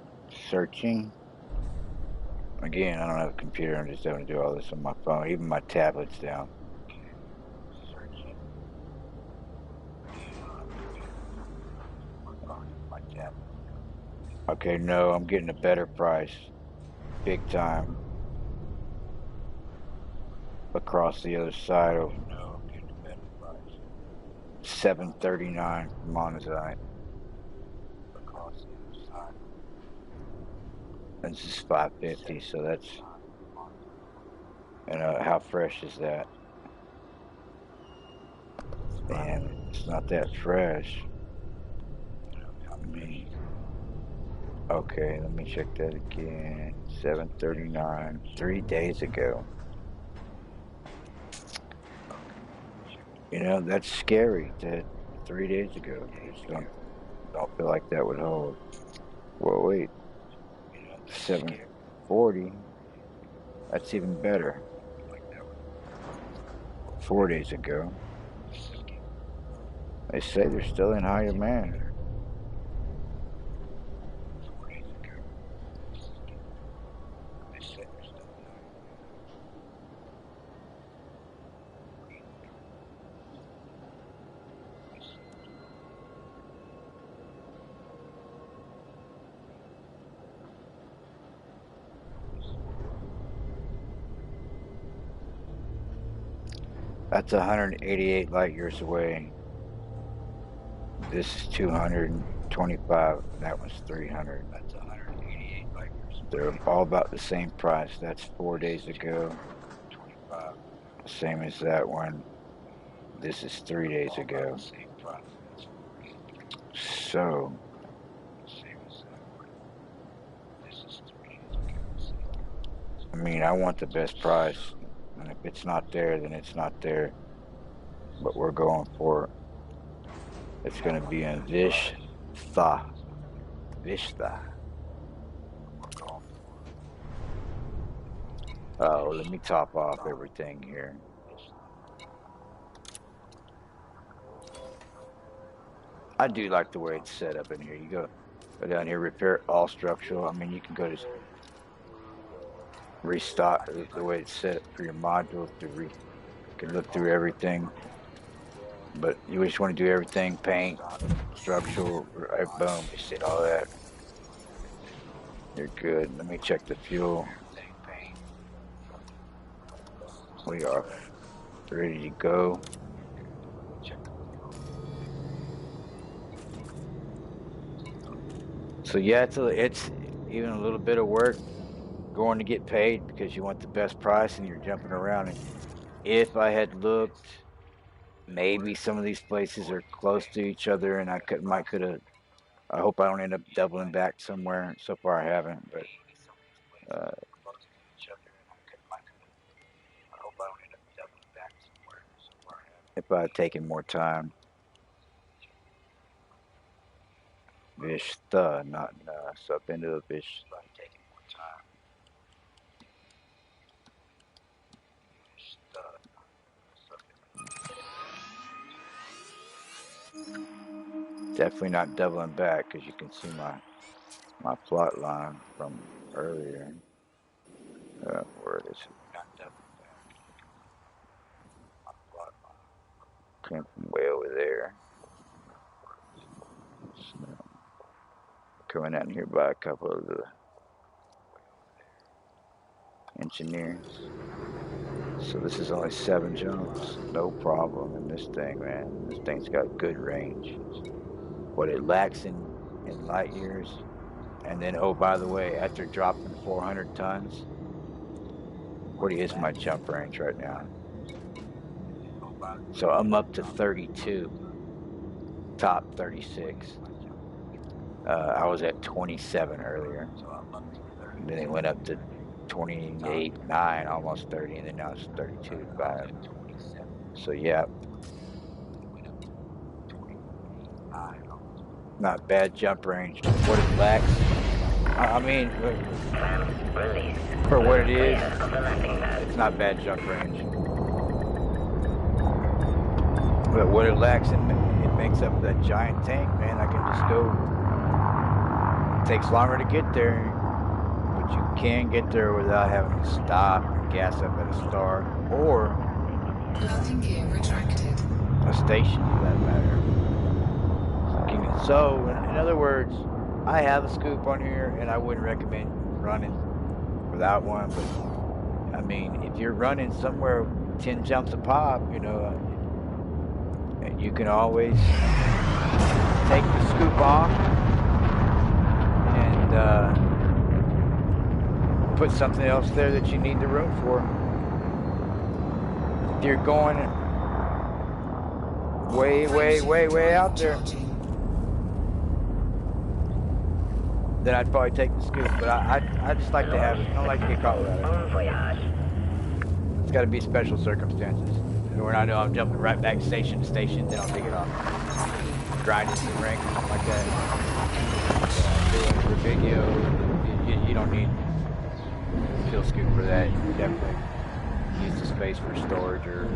searching. Again, I don't have a computer. I'm just having to do all this on my phone. Even my tablet's down. Okay, no, I'm getting a better price. Big time. Across the other side of 739 for monazite. This is 550, so that's, and how fresh is that? And it's not that fresh. Okay, let me check that again. 739, 3 days ago. You know, that's scary. That 3 days ago. I just don't feel like that would hold. Well, wait. 740. That's even better. 4 days ago. They say they're still in high demand. That's 188 light years away. This is 225. That one's 300. That's 188 light years. They're all about the same price. That's 4 days ago. Same as that one. This is 3 days ago. So, I mean, I want the best price. And if it's not there, then it's not there. But we're going for it. It's going to be in Vishta. Oh, let me top off everything here. I do like the way it's set up in here. You go down here, repair all structural. I mean, you can go to restock the way it's set up for your module to can look through everything. But you just want to do everything, paint, structural, right, boom, you see all that. You're good. Let me check the fuel. We are ready to go. So yeah, it's even a little bit of work going to get paid because you want the best price and you're jumping around. And if I had looked, maybe some of these places are close to each other, and I could have. I hope I don't end up doubling back somewhere. So far, I haven't, but uh, if I had taken more time, Vista, not so I've been to a Vista. Definitely not doubling back because you can see my plot line from earlier. Where is it? Came from way over there. So, coming out here by a couple of the engineers. So this is only 7 jumps, no problem in this thing, man. This thing's got good range. What it lacks in light years. And then, oh, by the way, after dropping 400 tons, what is my jump range right now? So I'm up to 32, top 36. I was at 27 earlier. And then it went up to 28, 9, almost 30, and then now it's 32, 5. So yeah, not bad jump range. What it lacks, I mean, for what it is, it's not bad jump range. But what it lacks, it makes up that giant tank, man. I can just go. It takes longer to get there, but you can get there without having to stop and gas up at a start or Landing gear retracted. a station for that matter. So, in other words, I have a scoop on here, and I wouldn't recommend running without one. But I mean, if you're running somewhere 10 jumps a pop, you know, you can always take the scoop off and put something else there that you need the room for. If you're going way out there, then I'd probably take the scoop. But I just like to have it. I don't like to get caught without it. It's got to be special circumstances. When I know I'm jumping right back station to station, then I'll take it off. Grinding some rank or something like that. Doing it for video, you don't need fuel scoop for that. You can definitely use the space for storage or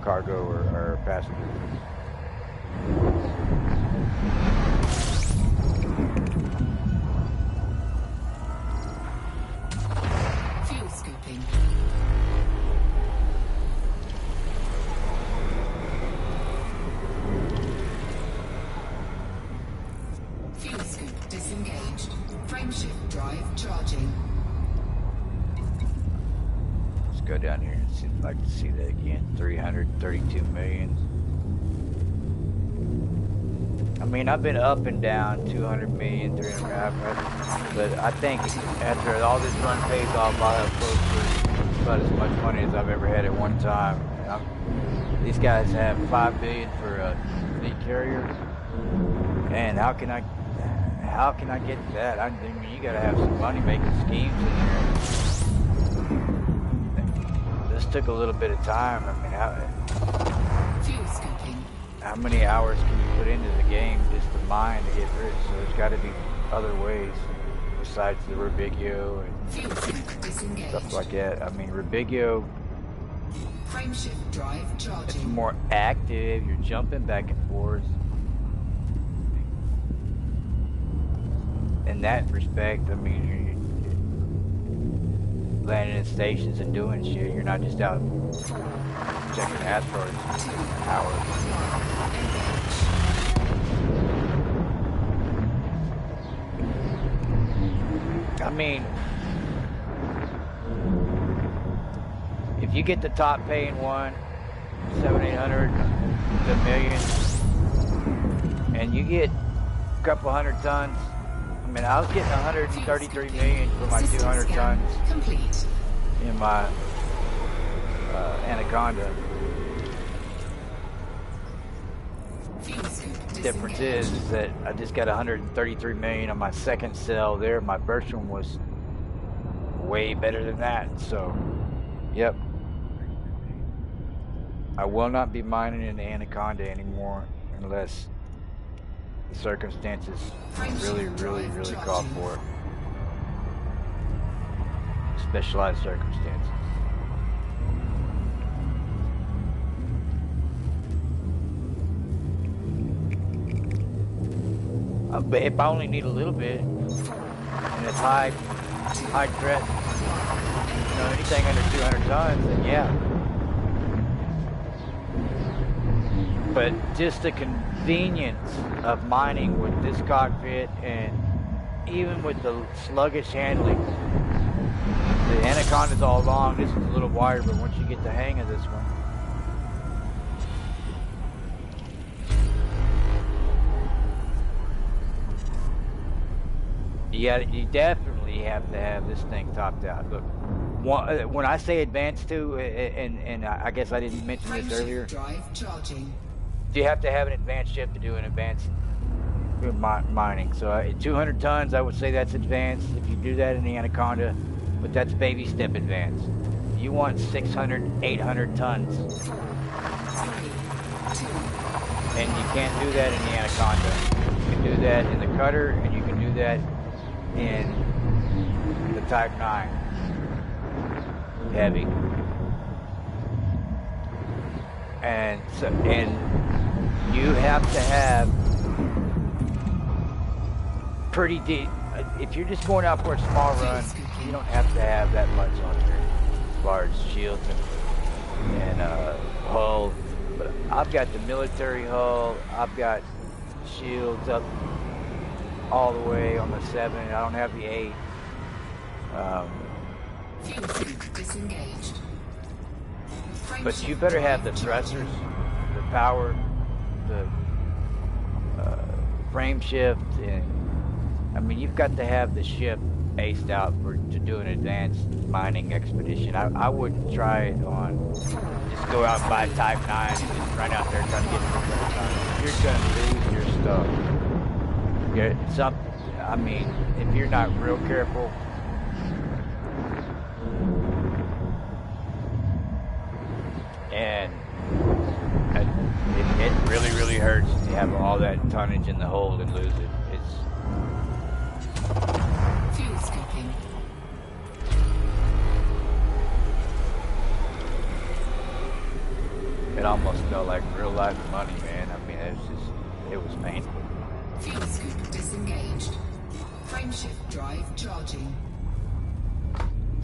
cargo or passenger. Fuel scooping. Fuel scoop disengaged. Frameshift drive charging. Let's go down here and see if I can see that again. 332 million. I mean, I've been up and down 200 million, 300 million, but I think after all this run pays off, I'll have close to about as much money as I've ever had at one time. These guys have 5 billion for fleet carriers, and how can I get that? I mean, you gotta have some money making schemes in here. This took a little bit of time. I mean, how many hours can you put into the game just to mine to get rich? So there's got to be other ways besides the Rubigio and stuff like that. I mean, Rubigio, Frameshift drive charging. it's more active. You're jumping back and forth. In that respect, I mean, landing in stations and doing shit. You're not just out checking asteroids hours. I mean, if you get the top paying one, 700, 800, to a million, and you get a couple hundred tons. I mean, I was getting 133 million for my 200 tons in my Anaconda. The difference is that I just got 133 million on my second cell there. My first one was way better than that. So, yep. I will not be mining in the Anaconda anymore unless the circumstances really call for it. Specialized circumstances. But if I only need a little bit, and it's high threat, you know, anything under 200 tons, then yeah. But just the convenience of mining with this cockpit, and even with the sluggish handling, the Anaconda's all long. This is a little wider, but once you get the hang of this one, you definitely have to have this thing topped out. Look, when I say advanced too, and I guess I didn't mention this earlier, you have to have an advanced ship to do an advanced mining. So 200 tons, I would say that's advanced if you do that in the Anaconda, but that's baby step advanced. You want 600, 800 tons. And you can't do that in the Anaconda. You can do that in the Cutter, and you can do that in the Type 9 heavy. And so, and you have to have pretty deep. If you're just going out for a small run, you don't have to have that much on here as far as shields and hull. But I've got the military hull. I've got shields up all the way on the 7. I don't have the 8. But you better have the thrusters, the power, the frame shift, and I mean, you've got to have the ship aced out to do an advanced mining expedition. I wouldn't try it on, just go out and buy Type 9 and just run out there trying to get the You're going to lose your stuff. I mean, if you're not real careful, and it really hurts to have all that tonnage in the hold and lose it. Fuel skipping. It almost felt like real life money, man. I mean, it was painful. Fuel scoop disengaged. Frameshift drive charging.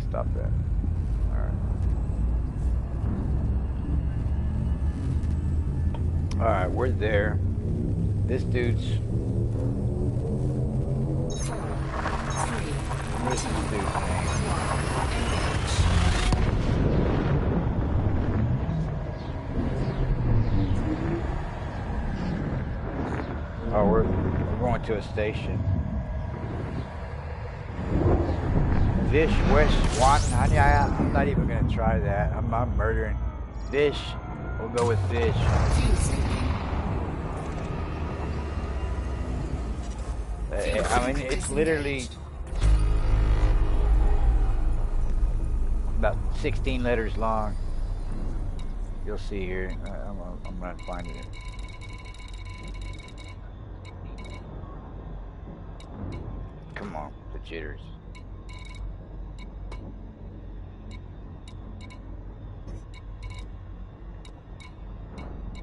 Stop that. Alright, we're there. This dude's... What's this dude's name? Oh, we're going to a station. Vish West Swanton. I'm not even going to try that. I'm murdering. Vish. We'll go with Vish. I mean, it's literally about 16 letters long. You'll see here. I'm going to find it. Come on, the jitters.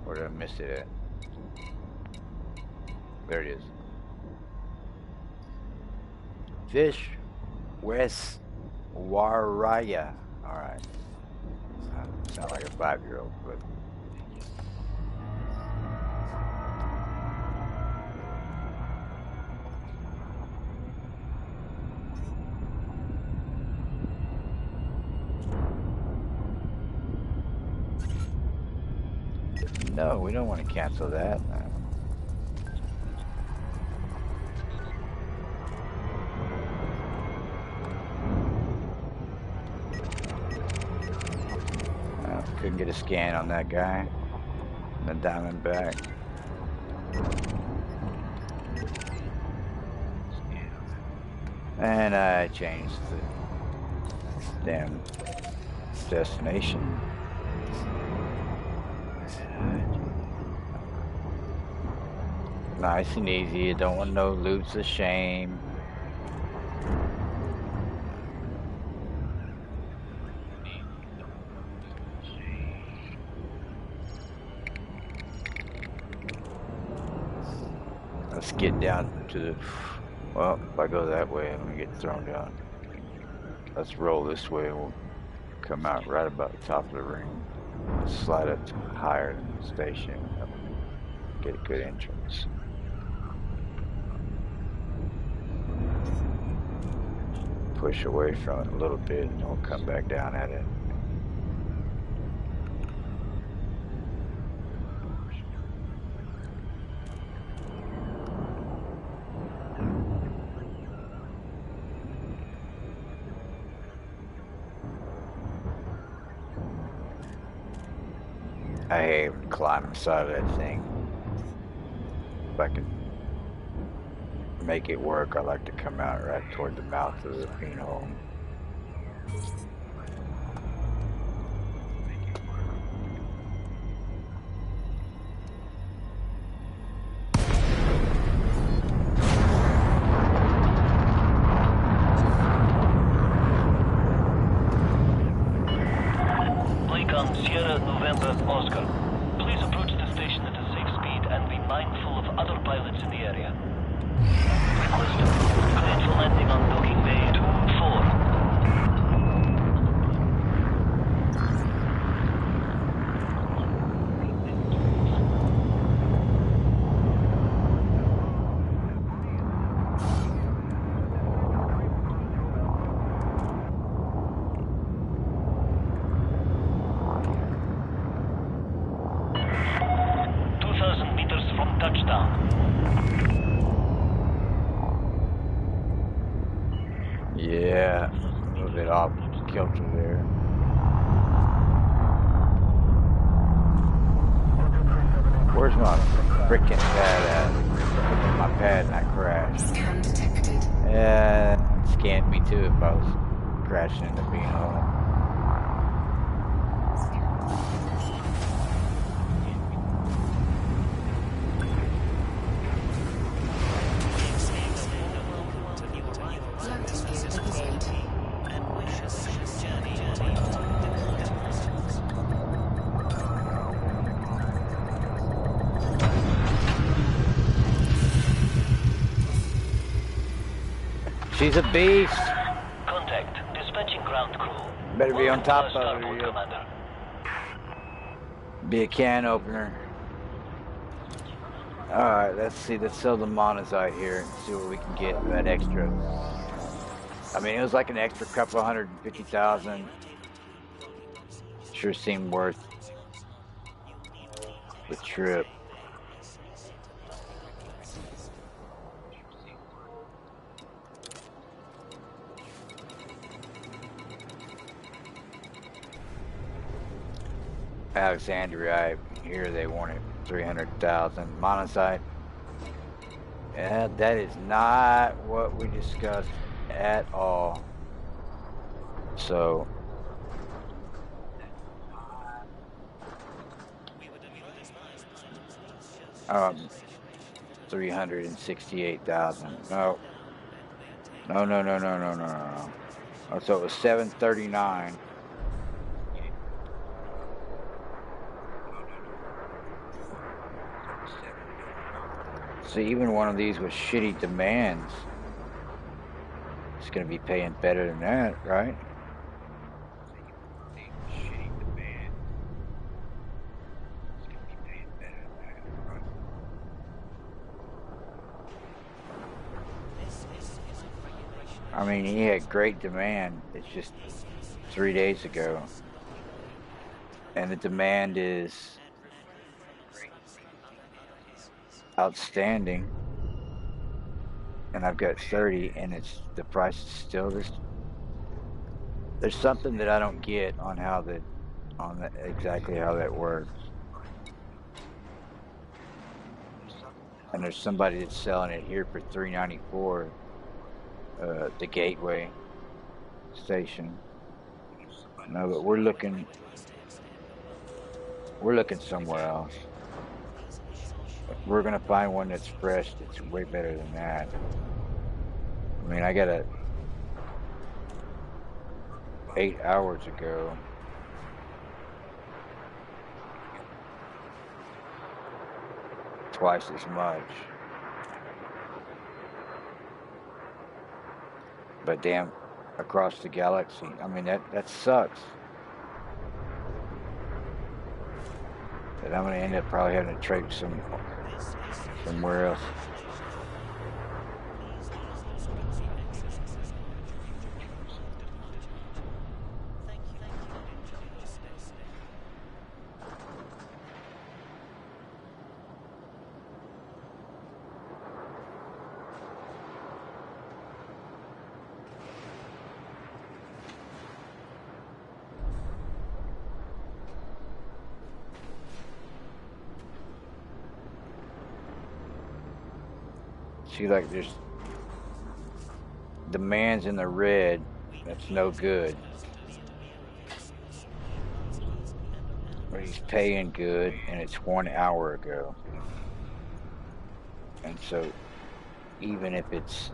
Where did I miss it at? There it is. Vish West Waraya. All right. Sound like a 5-year-old, but. No, we don't want to cancel that. Couldn't get a scan on that guy. The Diamondback. And I changed the damn destination. Nice and easy. You don't want no loot's a shame. Let's get down to the. Well, if I go that way, I'm gonna get thrown down. Let's roll this way. We'll come out right about the top of the ring. Slide up higher than the station. Get a good entrance. Push away from it a little bit and we'll come back down at it. I hate climbing the side of that thing. If I can make it work, I like to come out right toward the mouth of the pinhole. Sierra November Oscar. Please approach the station at a safe speed and be mindful of other pilots in the area. Request cleared for landing on docking bay 24. 2,000 meters from touchdown. Yeah, a little bit off kilter there. Where's my frickin' pad at? My pad and I crashed. Scan detected. Yeah, it scanned me too if I was crashing in the pinhole. She's a beast. Contact. Dispatching ground crew. Better be on top of Starboard, her. Commander. Be a can opener. Alright, let's see. Let's sell the monazite here and see what we can get for that extra. I mean, it was like an extra couple 150,000. Sure seemed worth the trip. Alexandria, here they wanted 300,000 monazite. Yeah, that is not what we discussed at all. So, 368,000. No. No. Oh, so it was 739. See, even one of these with shitty demands, it's going to be paying better than that, right? I mean, he had great demand. It's just 3 days ago. And the demand is outstanding. And I've got 30, and the price is still this. There's something that I don't get on exactly how that works. And there's somebody that's selling it here for $3.94. The Gateway station. No, but we're looking somewhere else. We're gonna find one that's fresh. That's way better than that. I mean, I got 8 hours ago. Twice as much. But damn, across the galaxy. I mean, that sucks. That I'm gonna end up probably having to trade somewhere else. See, like there's demands in the red. That's no good. But he's paying good, and it's 1 hour ago. And so, even if it's,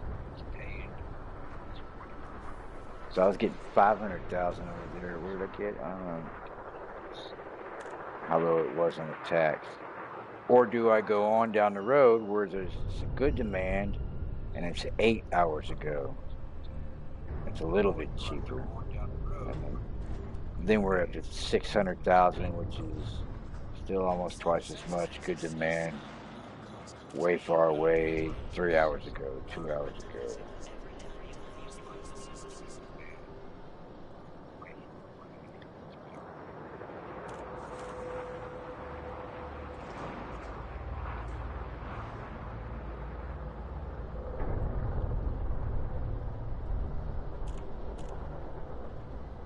so I was getting 500,000 over there. Where did I get? I don't know how low it was on the tax. Or do I go on down the road where there's some good demand, and it's 8 hours ago? It's a little bit cheaper. And then we're up to 600,000, which is still almost twice as much. Good demand. Way far away. 3 hours ago, 2 hours ago.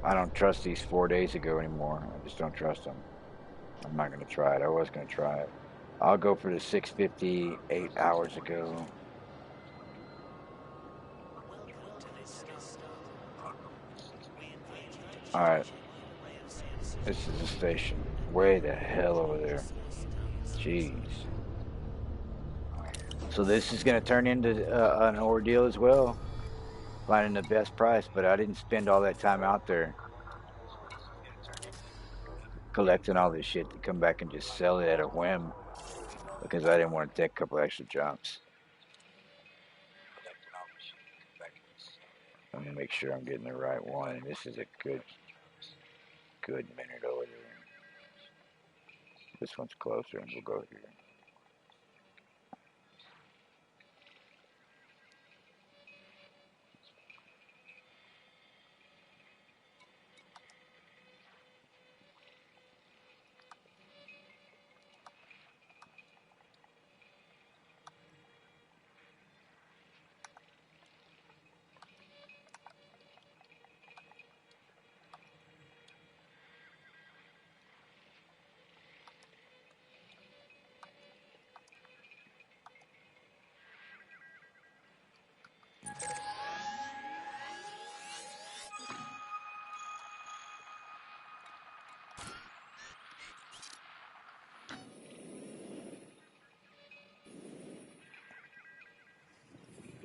I don't trust these 4 days ago anymore. I just don't trust them. I'm not going to try it. I was going to try it. I'll go for the 650 8 hours ago. Alright. This is the station. Way the hell over there. Jeez. So this is going to turn into an ordeal as well. Finding the best price, but I didn't spend all that time out there collecting all this shit to come back and just sell it at a whim because I didn't want to take a couple extra jumps. Let me make sure I'm getting the right one. And this is a good minute over there. This one's closer, and we'll go here.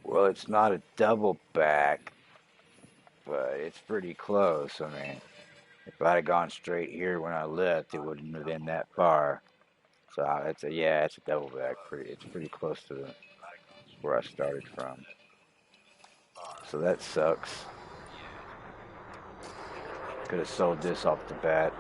Well, it's not a double back, but it's pretty close. I mean, if I'd have gone straight here when I left, it wouldn't have been that far. So it's a double back. It's pretty close to where I started from. So that sucks. Could have sold this off the bat.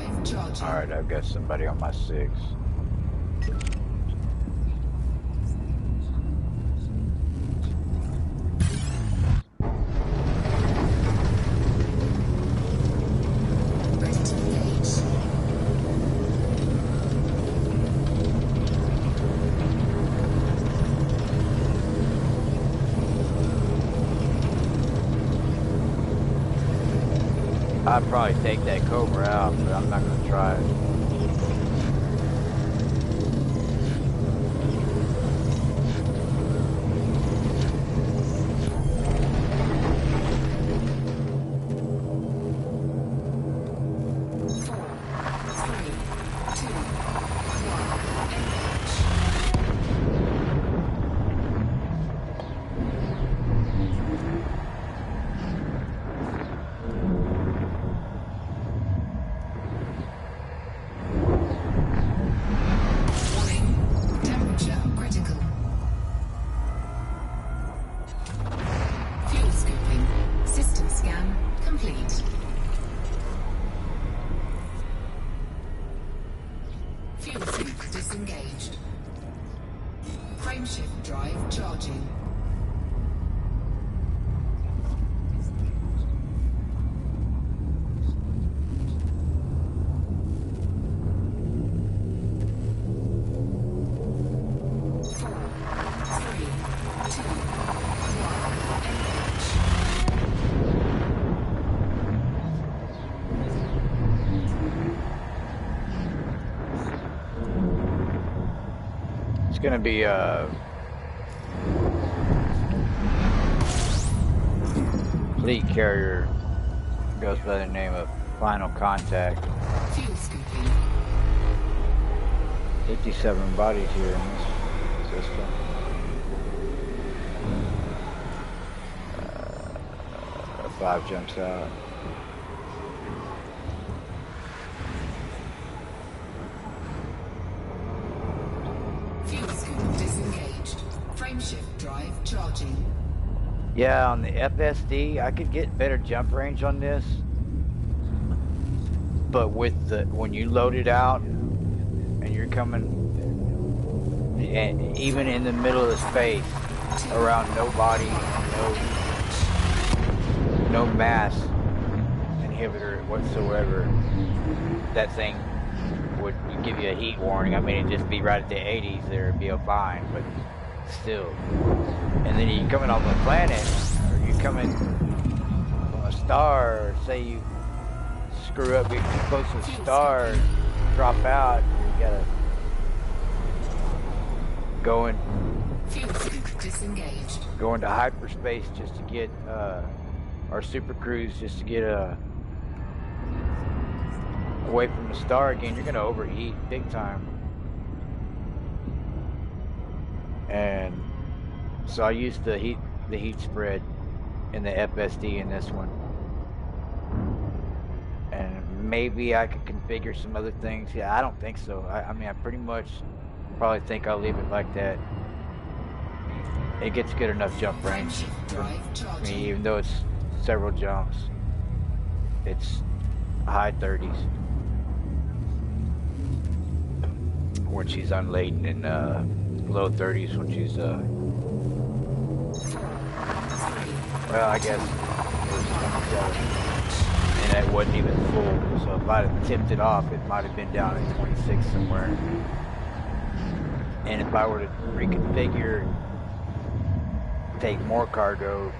drive charging. Alright, I've got somebody on my 6. Ready to engage. I'd probably take that Cobra out, but I'm not going to try it. Disengaged. Frameshift drive charging. It's gonna be fleet carrier, goes by the name of Final Contact. Fuel scooping. 57 bodies here in this system. A 5 jumps out. Fuel scoop disengaged. Frameshift drive charging. Yeah, on the FSD, I could get better jump range on this, but with the when you load it out and you're coming, and even in the middle of the space, around no body, no mass inhibitor whatsoever, that thing would give you a heat warning. I mean, it'd just be right at the 80s there, it'd be fine, but still. And then you're coming off a planet, or you're coming from a star, or say you screw up, get too close to a star, drop out, you gotta go into hyperspace just to get, or super cruise just to get away from the star again. You're gonna overheat big time. And so I used the heat spread in the FSD in this one, and maybe I could configure some other things. Yeah, I don't think so. I mean, I pretty much probably think I'll leave it like that. It gets good enough jump range for me, even though it's several jumps. It's high 30s when she's unladen, and low 30s when she's well, I guess it was 27, and that wasn't even full, so if I'd have tipped it off, it might have been down at 26 somewhere. And if I were to reconfigure, take more cargo,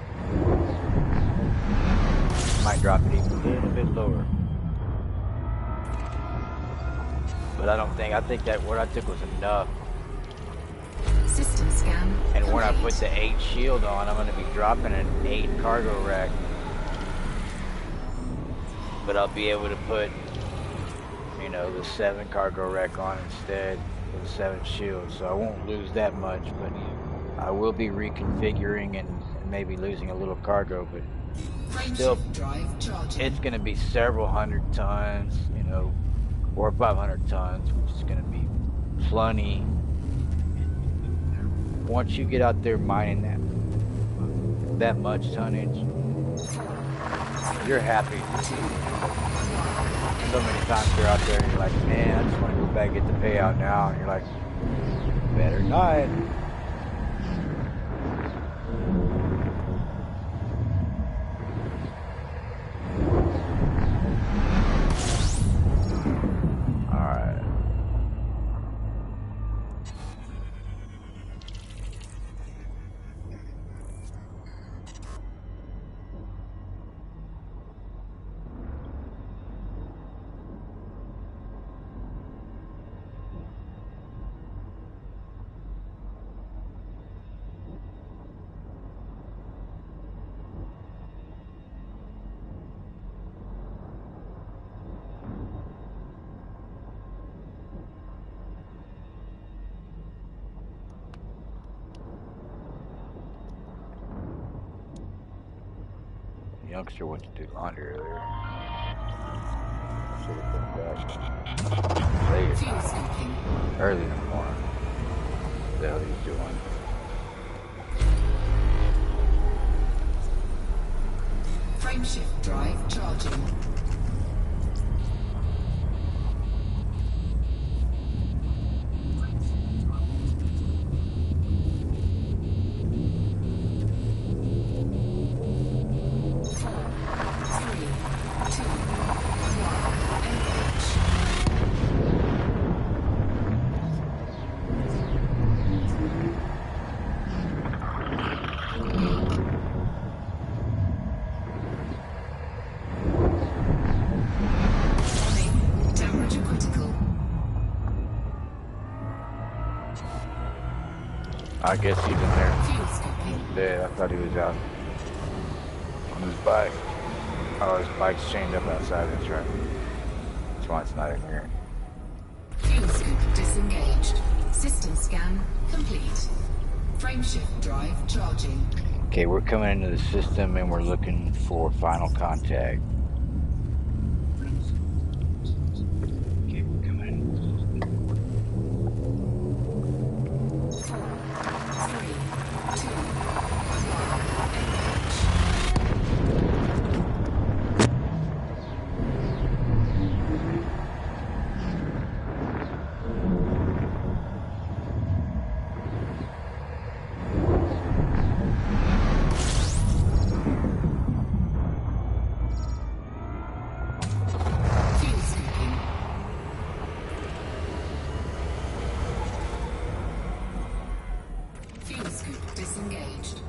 might drop it even a little bit lower. But I think that what I took was enough. System scan. And when I put the 8 shield on, I'm going to be dropping an 8 cargo rack. But I'll be able to put, you know, the 7 cargo rack on instead of the 7 shield. So I won't lose that much, but I will be reconfiguring and maybe losing a little cargo. But still, it's going to be several hundred tons, you know, or 500 tons, which is going to be plenty. Once you get out there mining that much tonnage, you're happy to see so many times you're out there and you're like, man, I just want to go back and get the payout now. And you're like, better not. Alright. Youngster went to do laundry earlier. Should have been back late at Fuel night. sinking. Early in the morning. What the hell he's doing? Frameshift drive charging. Temperature critical. I guess he's in there. Fuel scoping. Dead. I thought he was out on his bike. Oh, his bike's chained up outside the truck. That's why it's not in here. Fuel scoop disengaged. System scan complete. Frameshift drive charging. Okay, we're coming into the system and we're looking for final contact. Okay, we're coming in. 4, 3, 2, 1. Fuel scoping. Fuel scoop disengaged.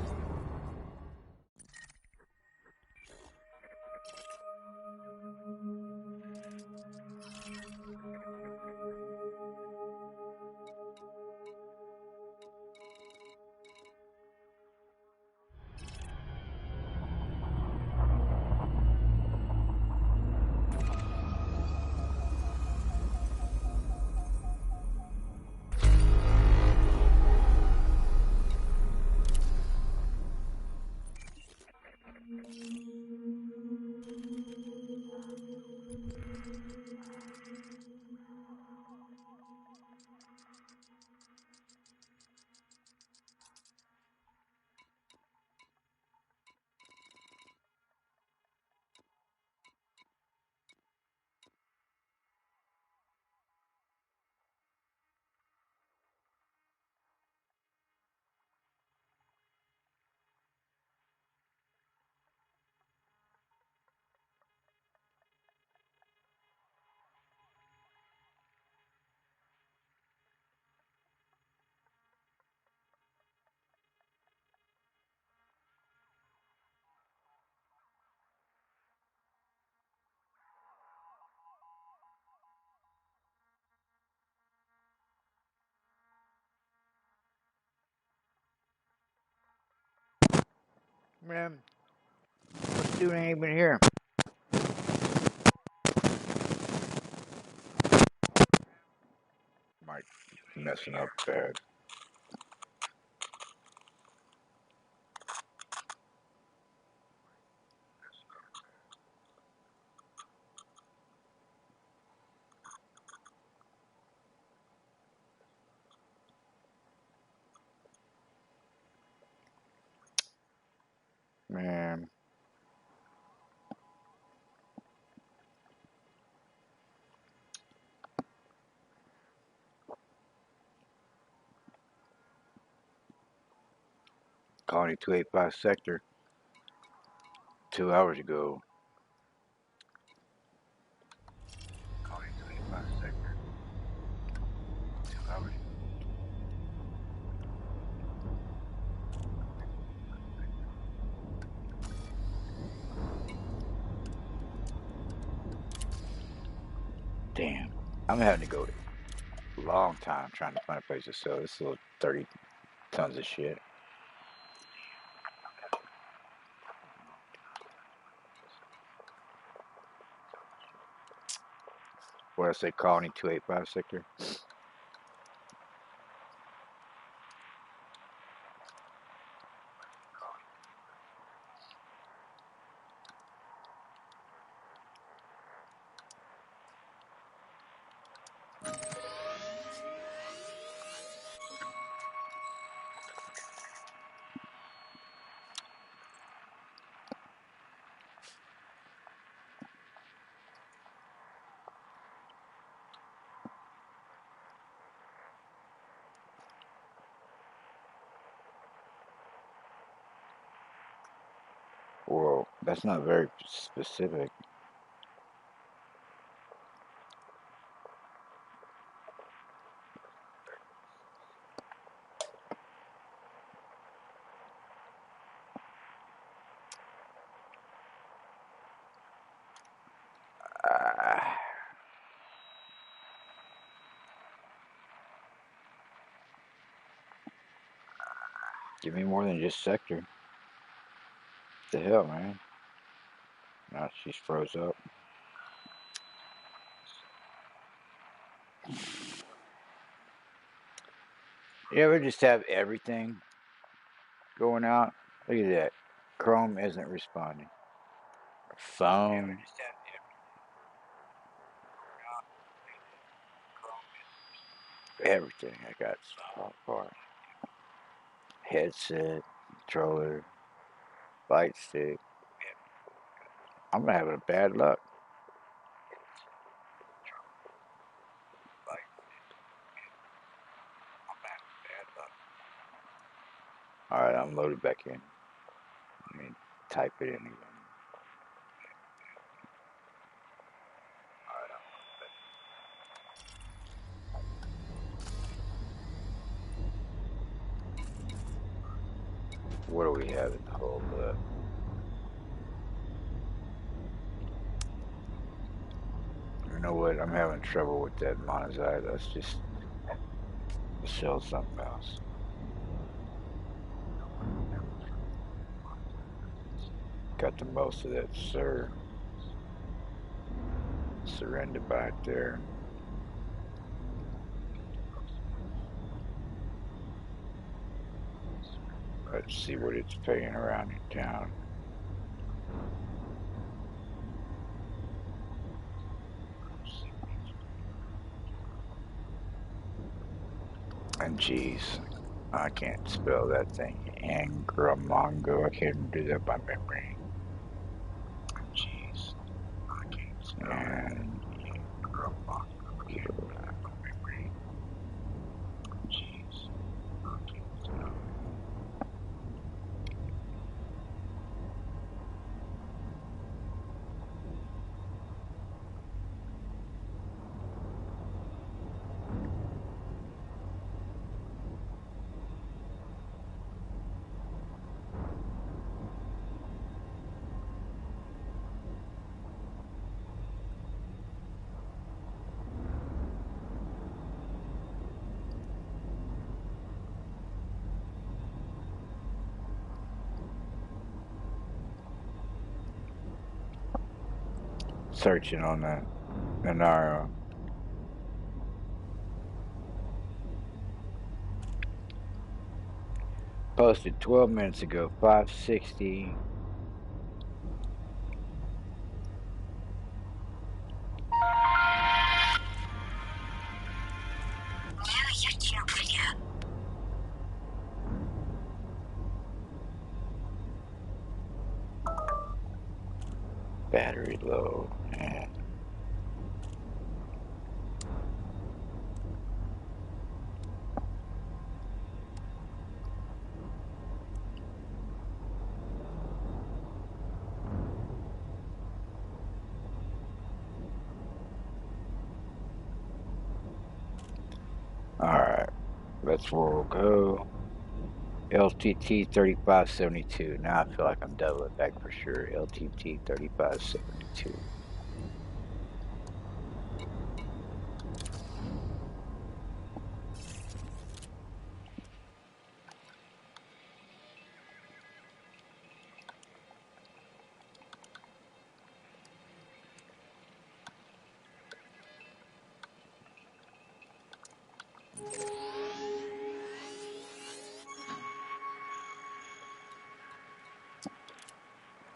Man, this dude ain't even here. Might be messing up bad. Man. Colony 285 sector 2 hours ago. Colony 285 sector 2 hours ago. Damn. I'm having to go a long time trying to find a place to sell this little 30 tons of shit. What did I say? Colony 285 sector? Whoa, that's not very specific. Ah, give me more than just sector. What the hell, man? Now she's froze up. You ever just have everything going out? Look at that. Chrome isn't responding. Phone. Everything I got fall apart. Headset, controller, light stick. I'm having a bad luck. Alright, I'm loaded back in. Let me type it in again. What do we have in the whole left? You know what? I'm having trouble with that monazite. Let's just sell something else. Got the most of that surrender back there. Let's see what it's paying around in town. And geez, I can't spell that thing. Angramongo. I can't do that by memory. Jeez, I can't spell and Angramongo. Jeez, I can't spell. Searching on the Nanaro. Posted 12 minutes ago, 560. Battery low. And That's where we'll go. LTT 3572. Now I feel like I'm doubling back for sure. LTT 3572.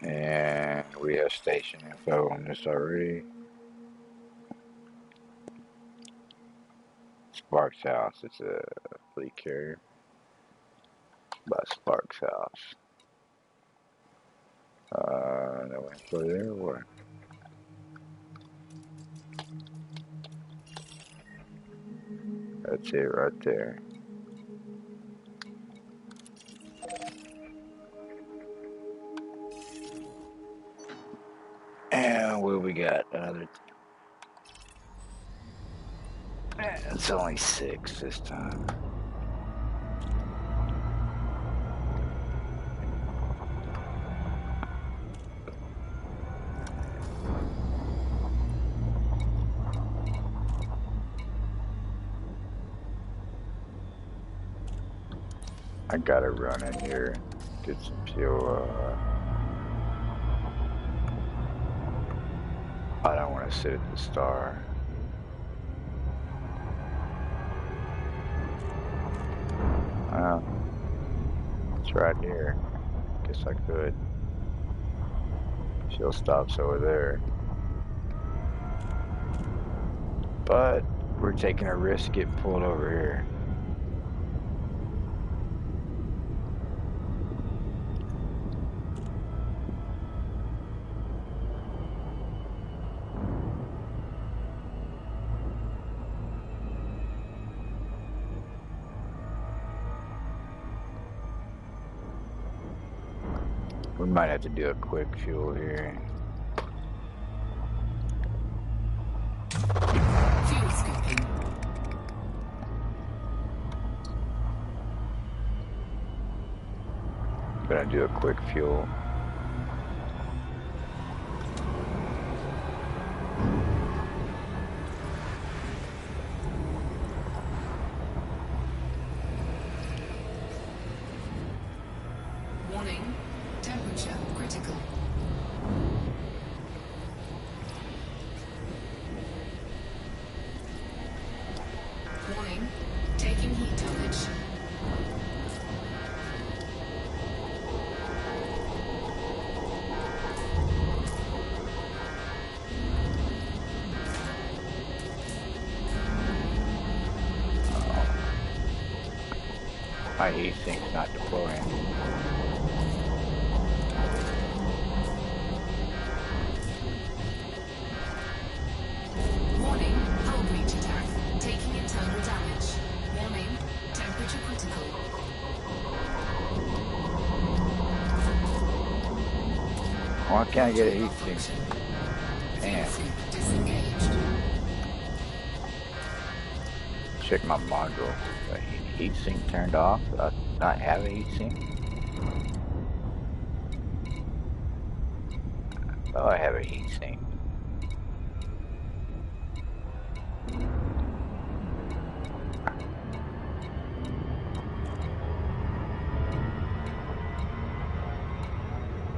And we have station info on this already. Sparks House. It's a fleet carrier by Sparks House. No info there or what? That's it right there. And what we got? Another. It's only 6 this time. I gotta run in here, get some fuel. I don't want to sit at the Star. Well, it's right here. Guess I could. Fuel stops over there. But we're taking a risk getting pulled over here. We might have to do a quick fuel here. Fuel scooping. Gonna do a quick fuel. Warning. Temperature critical. Warning. Taking heat damage. My heat sink's not deploying. Warning. Hull breach attack. Taking internal damage. Warning. Temperature critical. Why can't I get a heat sink? Damn. Fuel scoop disengaged. Check my module. The heat sink turned off. Do I not have a heat sink? Oh, I have a heat sink.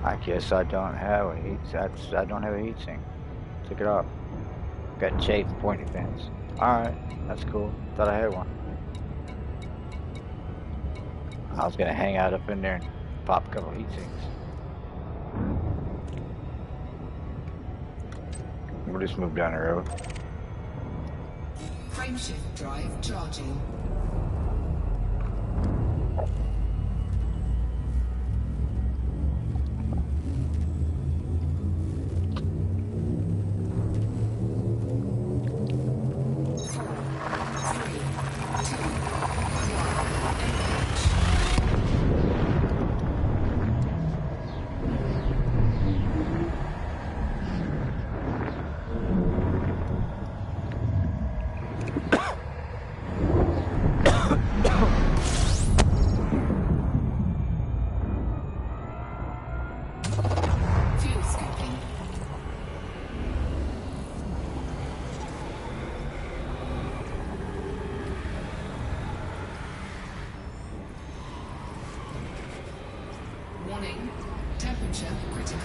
I guess I don't have a heat. I don't have a heat sink. Took it off. Got chafe pointy fins. All right, that's cool. Thought I had one. I was gonna hang out up in there and pop a couple heat sinks. We'll just move down the road. Frameshift drive charging. Temperature critical.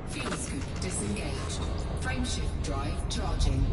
Fuel scoop disengaged. Frameshift drive charging.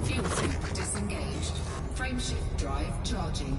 Fuel sink disengaged. Frameshift drive charging.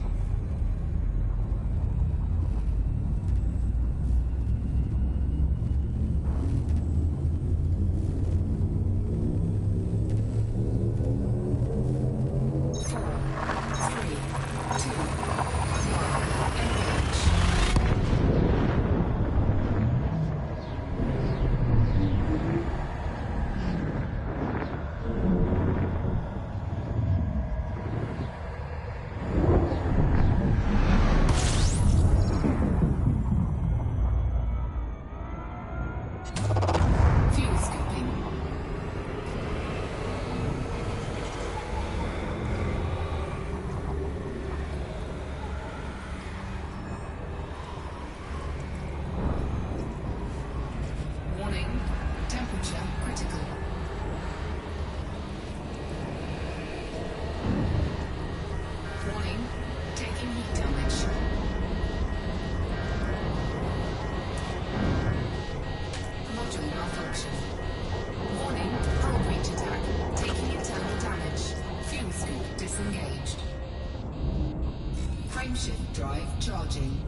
Frameshift drive charging.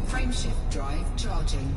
Frameshift drive charging.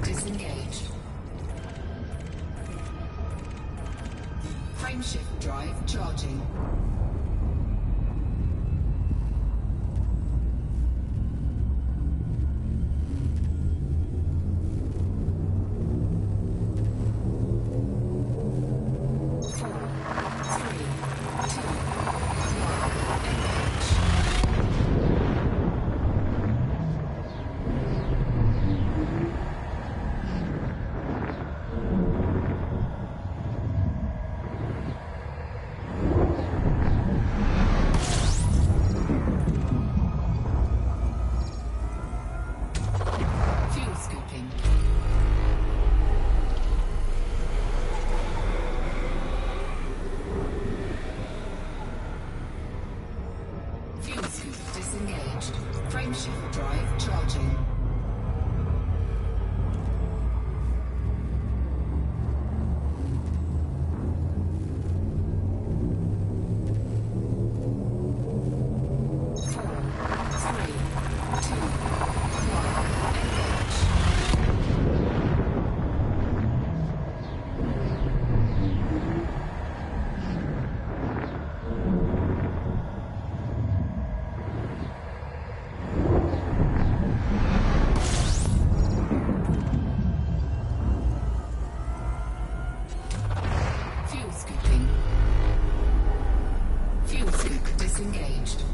Disengaged. Frameshift drive charging. Disengaged. Frameshift drive charging. disengaged.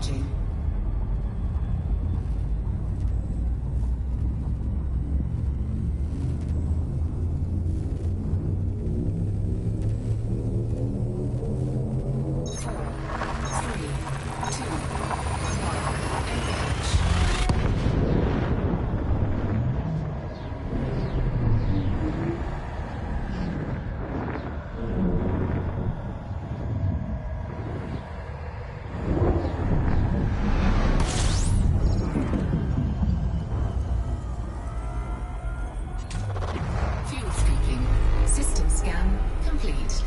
charging. Fuel speaking. System scan complete.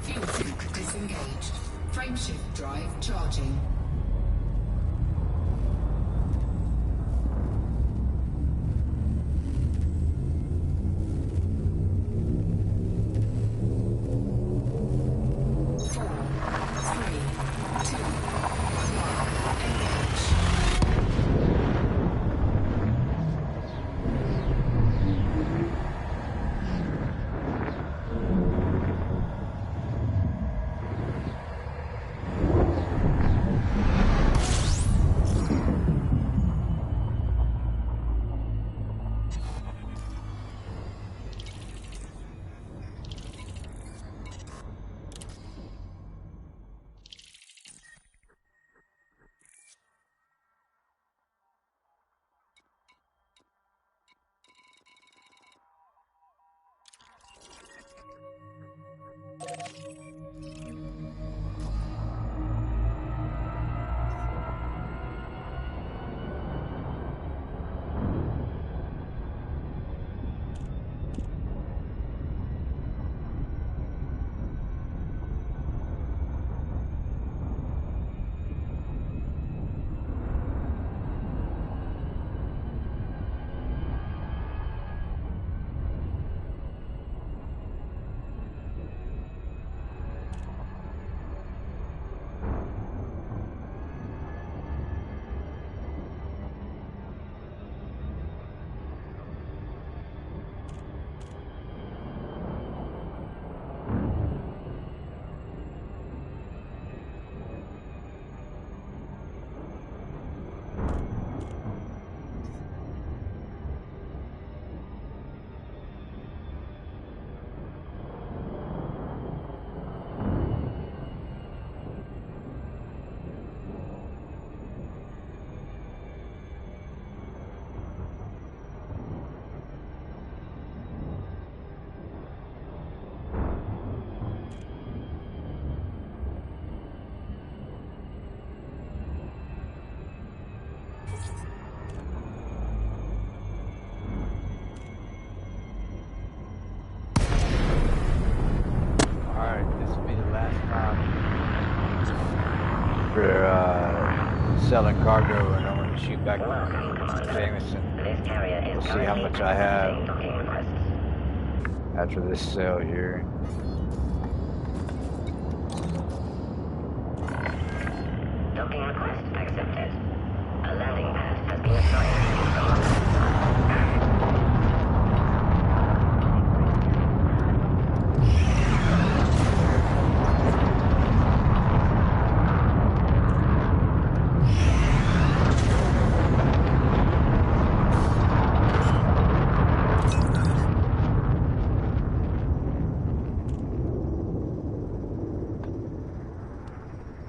Fuel sync disengaged. Frameshift drive charging. Selling cargo, and I want to shoot back Welcome, Commander. Jameson. This carrier is We'll see how currently much I have processing docking requests. after this sale here. Docking request accepted. A landing pad has been assigned to you, Commander.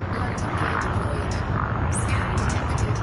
Landing gear deployed. Scan detected.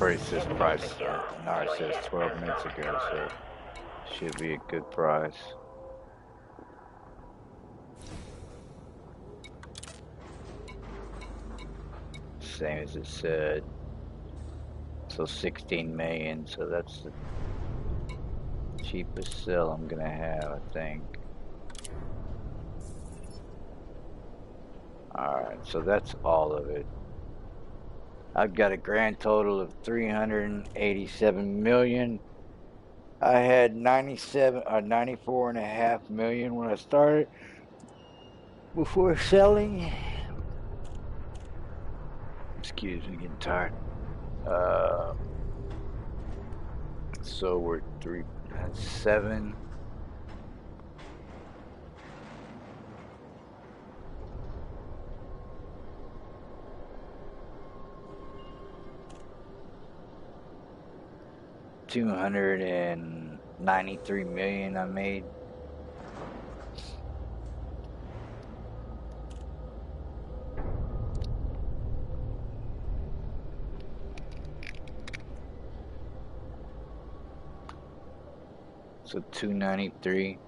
pretty says price. Now it says 12 minutes ago, so should be a good price. Same as it said. So 16 million. So that's the cheapest sell I'm gonna have, I think. Alright, so that's all of it. I've got a grand total of 387 million. I had 94.5 million when I started before selling. Excuse me, getting tired. So we're 7. $293 million I made. So 293.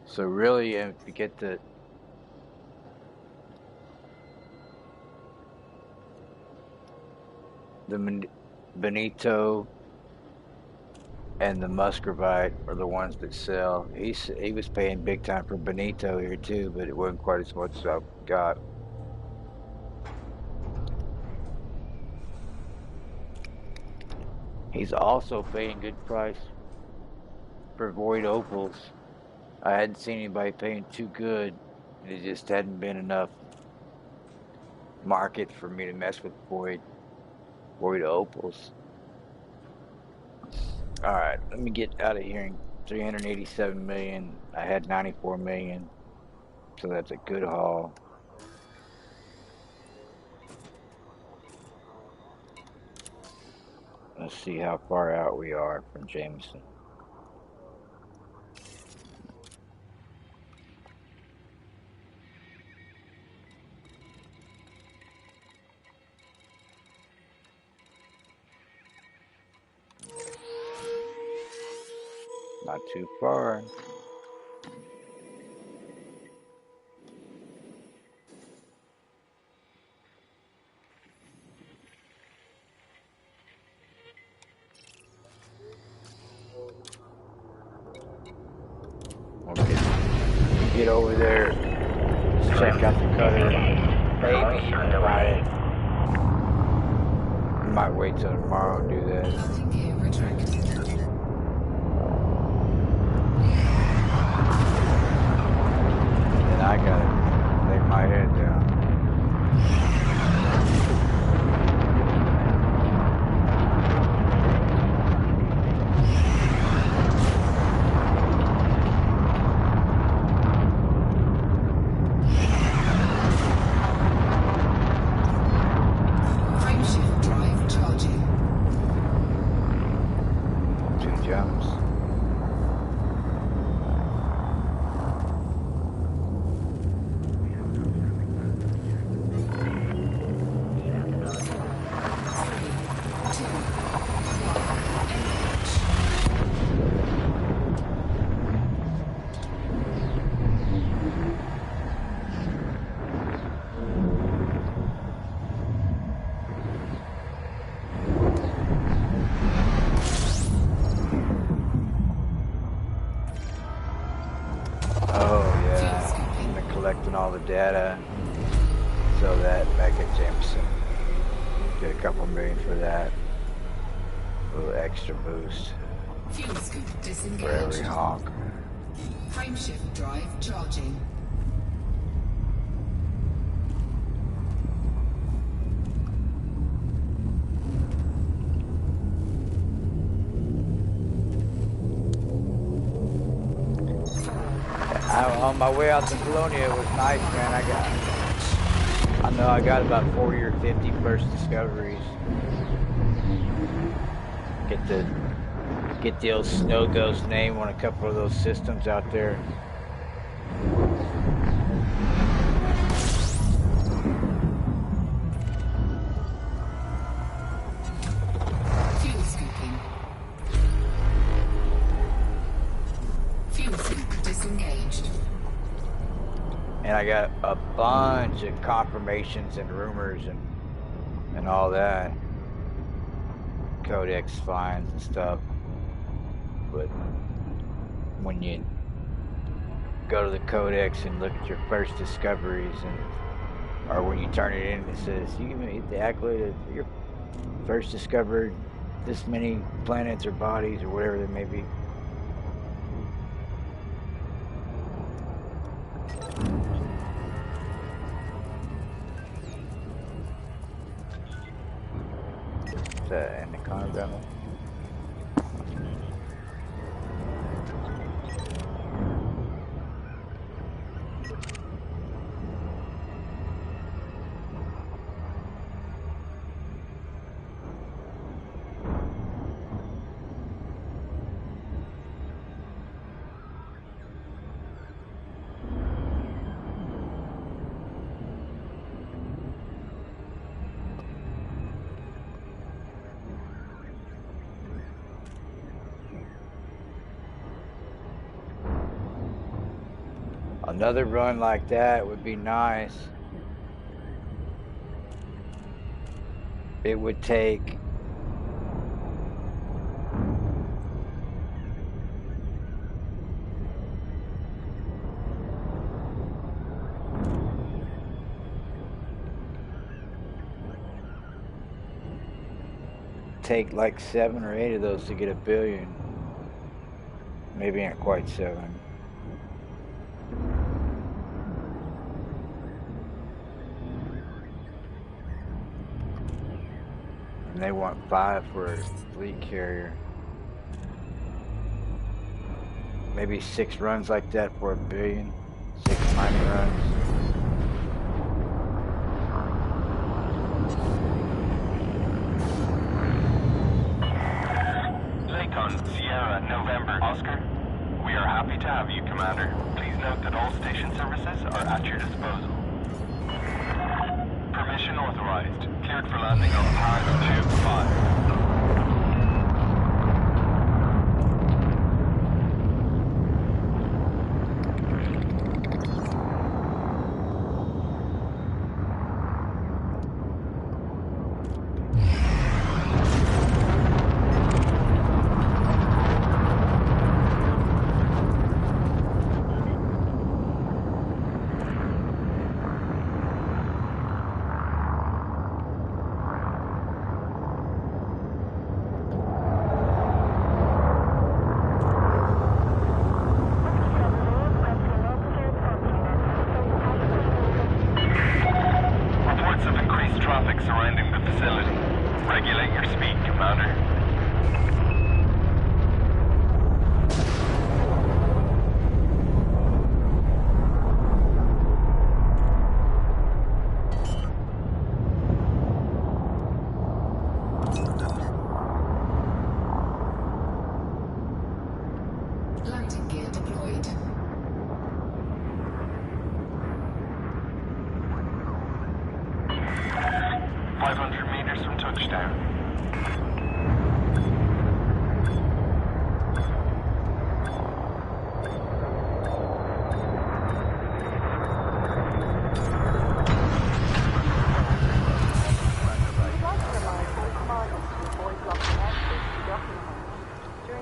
So really, if you get the Benito and the Muscovite are the ones that sell. He was paying big time for Benito here too, but it wasn't quite as much as I got. He's also paying good price for void opals. I hadn't seen anybody paying too good. It just hadn't been enough market for me to mess with void opals. All right, let me get out of here. 387 million. I had 94 million, so that's a good haul. Let's see how far out we are from Jameson. Not too far. Okay, get over there. Let's check out the cutter. Maybe right. I might wait till tomorrow and do that. Then I gotta lay my head down. All the data, so that back at Jameson, get a couple million for that. A little extra boost for every honk. Frameshift drive charging. On my way out to Colonia, it was nice, man. I got about 40 or 50 first discoveries. Get the old Snow Ghost name on a couple of those systems out there. And I got a bunch of confirmations and rumors and all that. Codex finds and stuff. But when you go to the codex and look at your first discoveries, or when you turn it in, it says you can the accolade of your first discovered this many planets or bodies or whatever there may be. Is that Anaconda down there? Another run like that would be nice. It would take like 7 or 8 of those to get $1 billion. Maybe not quite 7. And they want 5 for a fleet carrier. Maybe 6 runs like that for $1 billion. 6 mining runs. Sierra, November, Oscar. We are happy to have you, Commander. Please note that all station services are at your disposal. Permission authorized. Cleared for landing on pad 2-5. Landing gear deployed. 500 meters from touchdown.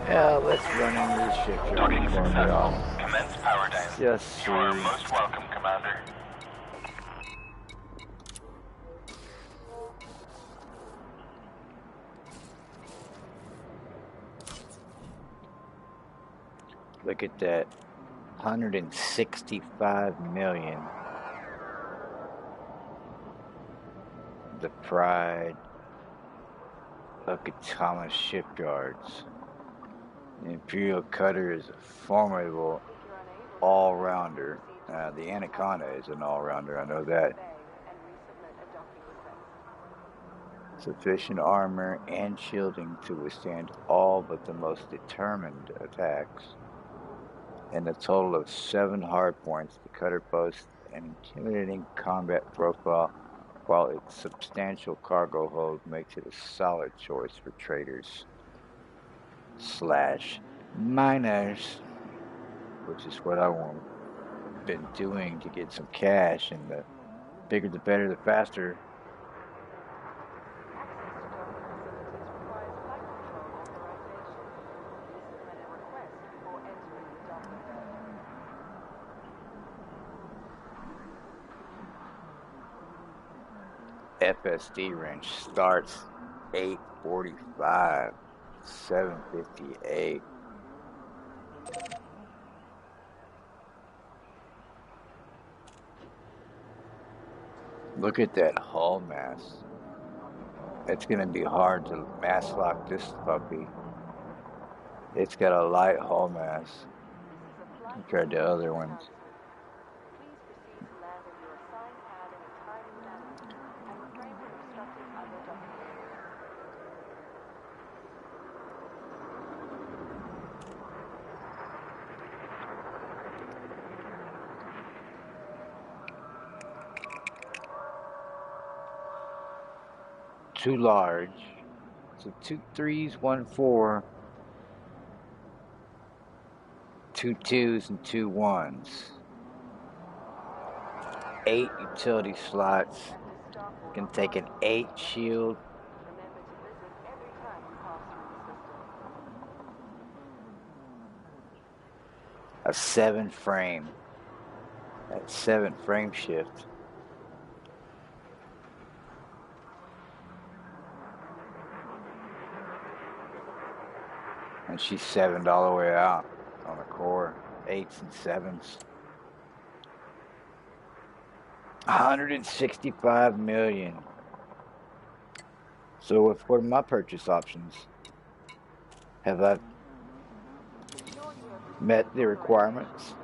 Yeah, let's run into the shipyard. Docking successful. Commence power down. Just You are most welcome, Commander. look at that. 165 million. The pride of Thomas shipyards. The Imperial Cutter is a formidable all-rounder. The Anaconda is an all-rounder, I know that. Sufficient armor and shielding to withstand all but the most determined attacks. And a total of 7 hardpoints, the cutter boasts an intimidating combat profile, while its substantial cargo hold makes it a solid choice for traders / miners, which is what I want. been doing to get some cash, and the bigger the better, the faster. FSD range starts 845, 758. Look at that hull mass. It's going to be hard to mass lock this puppy. It's got a light hull mass compared to other ones. Too large. So 2 3s, 1 4, 2 2s, and 2 1s. 8 utility slots. Can take an 8 shield. A 7 frame. That 7 frame shift. And she's 7'd all the way out on the core. 8s and 7s. 165 million. So what are my purchase options? Have I met the requirements?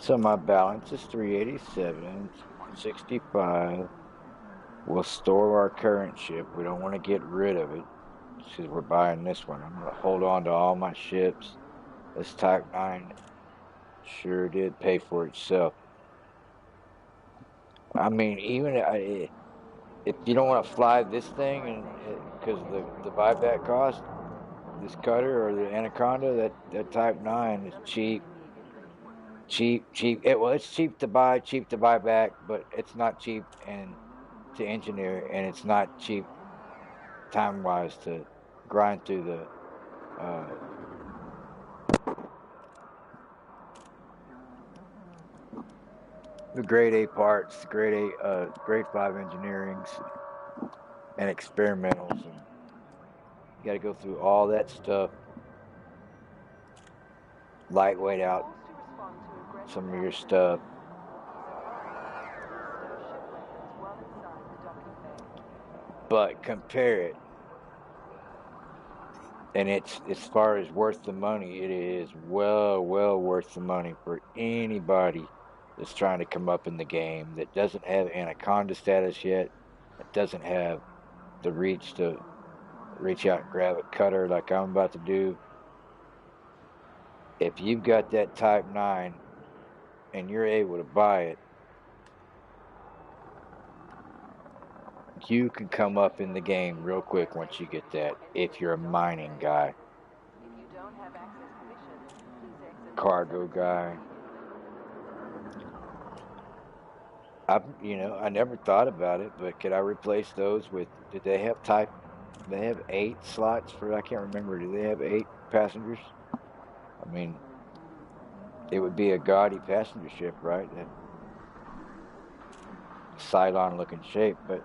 So my balance is 387, 165. We'll store our current ship. We don't want to get rid of it because we're buying this one. I'm going to hold on to all my ships. This Type 9 sure did pay for itself. I mean, even if you don't want to fly this thing because of the buyback cost, this cutter or the Anaconda, that Type 9 is cheap. Cheap. It's cheap to buy back, but it's not cheap and to engineer, and it's not cheap time-wise to grind through the grade A parts, grade 5 engineerings and experimentals, and you got to go through all that stuff. Lightweight out some of your stuff. But compare it, and it's as far as worth the money, it is well worth the money for anybody that's trying to come up in the game that doesn't have Anaconda status yet, that doesn't have the reach to reach out and grab a cutter like I'm about to do. If you've got that Type 9 and you're able to buy it, you can come up in the game real quick once you get that, if you're a mining guy, cargo guy. I never thought about it, but could I replace those with, did they have 8 slots for, I can't remember, do they have 8 passengers? I mean, it would be a gaudy passenger ship, right? That Cylon looking shape, but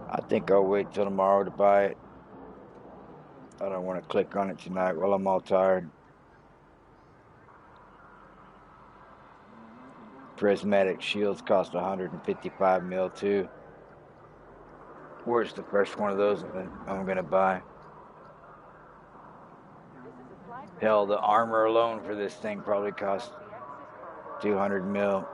I think I'll wait till tomorrow to buy it. I don't want to click on it tonight while I'm all tired. Prismatic shields cost 155 mil too. Where's the first one of those I'm gonna buy? Hell, the armor alone for this thing probably cost 200 mil.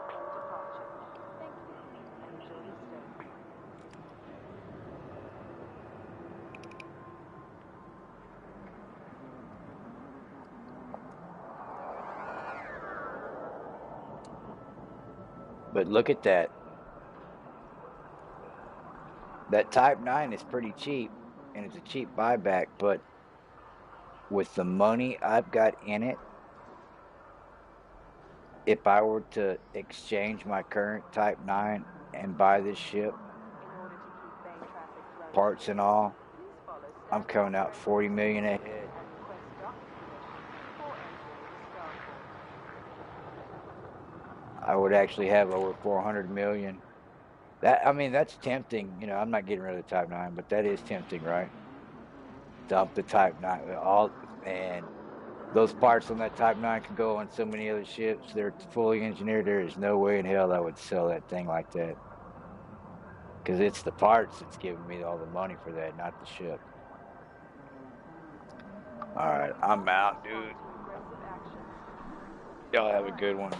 But look at that. That Type 9 is pretty cheap, and it's a cheap buyback, but with the money I've got in it, if I were to exchange my current Type 9 and buy this ship, parts and all, I'm coming out 40 million ahead. I would actually have over 400 million. That's tempting. You know, I'm not getting rid of the Type 9, but that is tempting, right? Dump the Type 9. Man, those parts on that Type 9 can go on so many other ships. They're fully engineered. There is no way in hell I would sell that thing like that. Because it's the parts that's giving me all the money for that, not the ship. Alright, I'm out, dude. Y'all have a good one.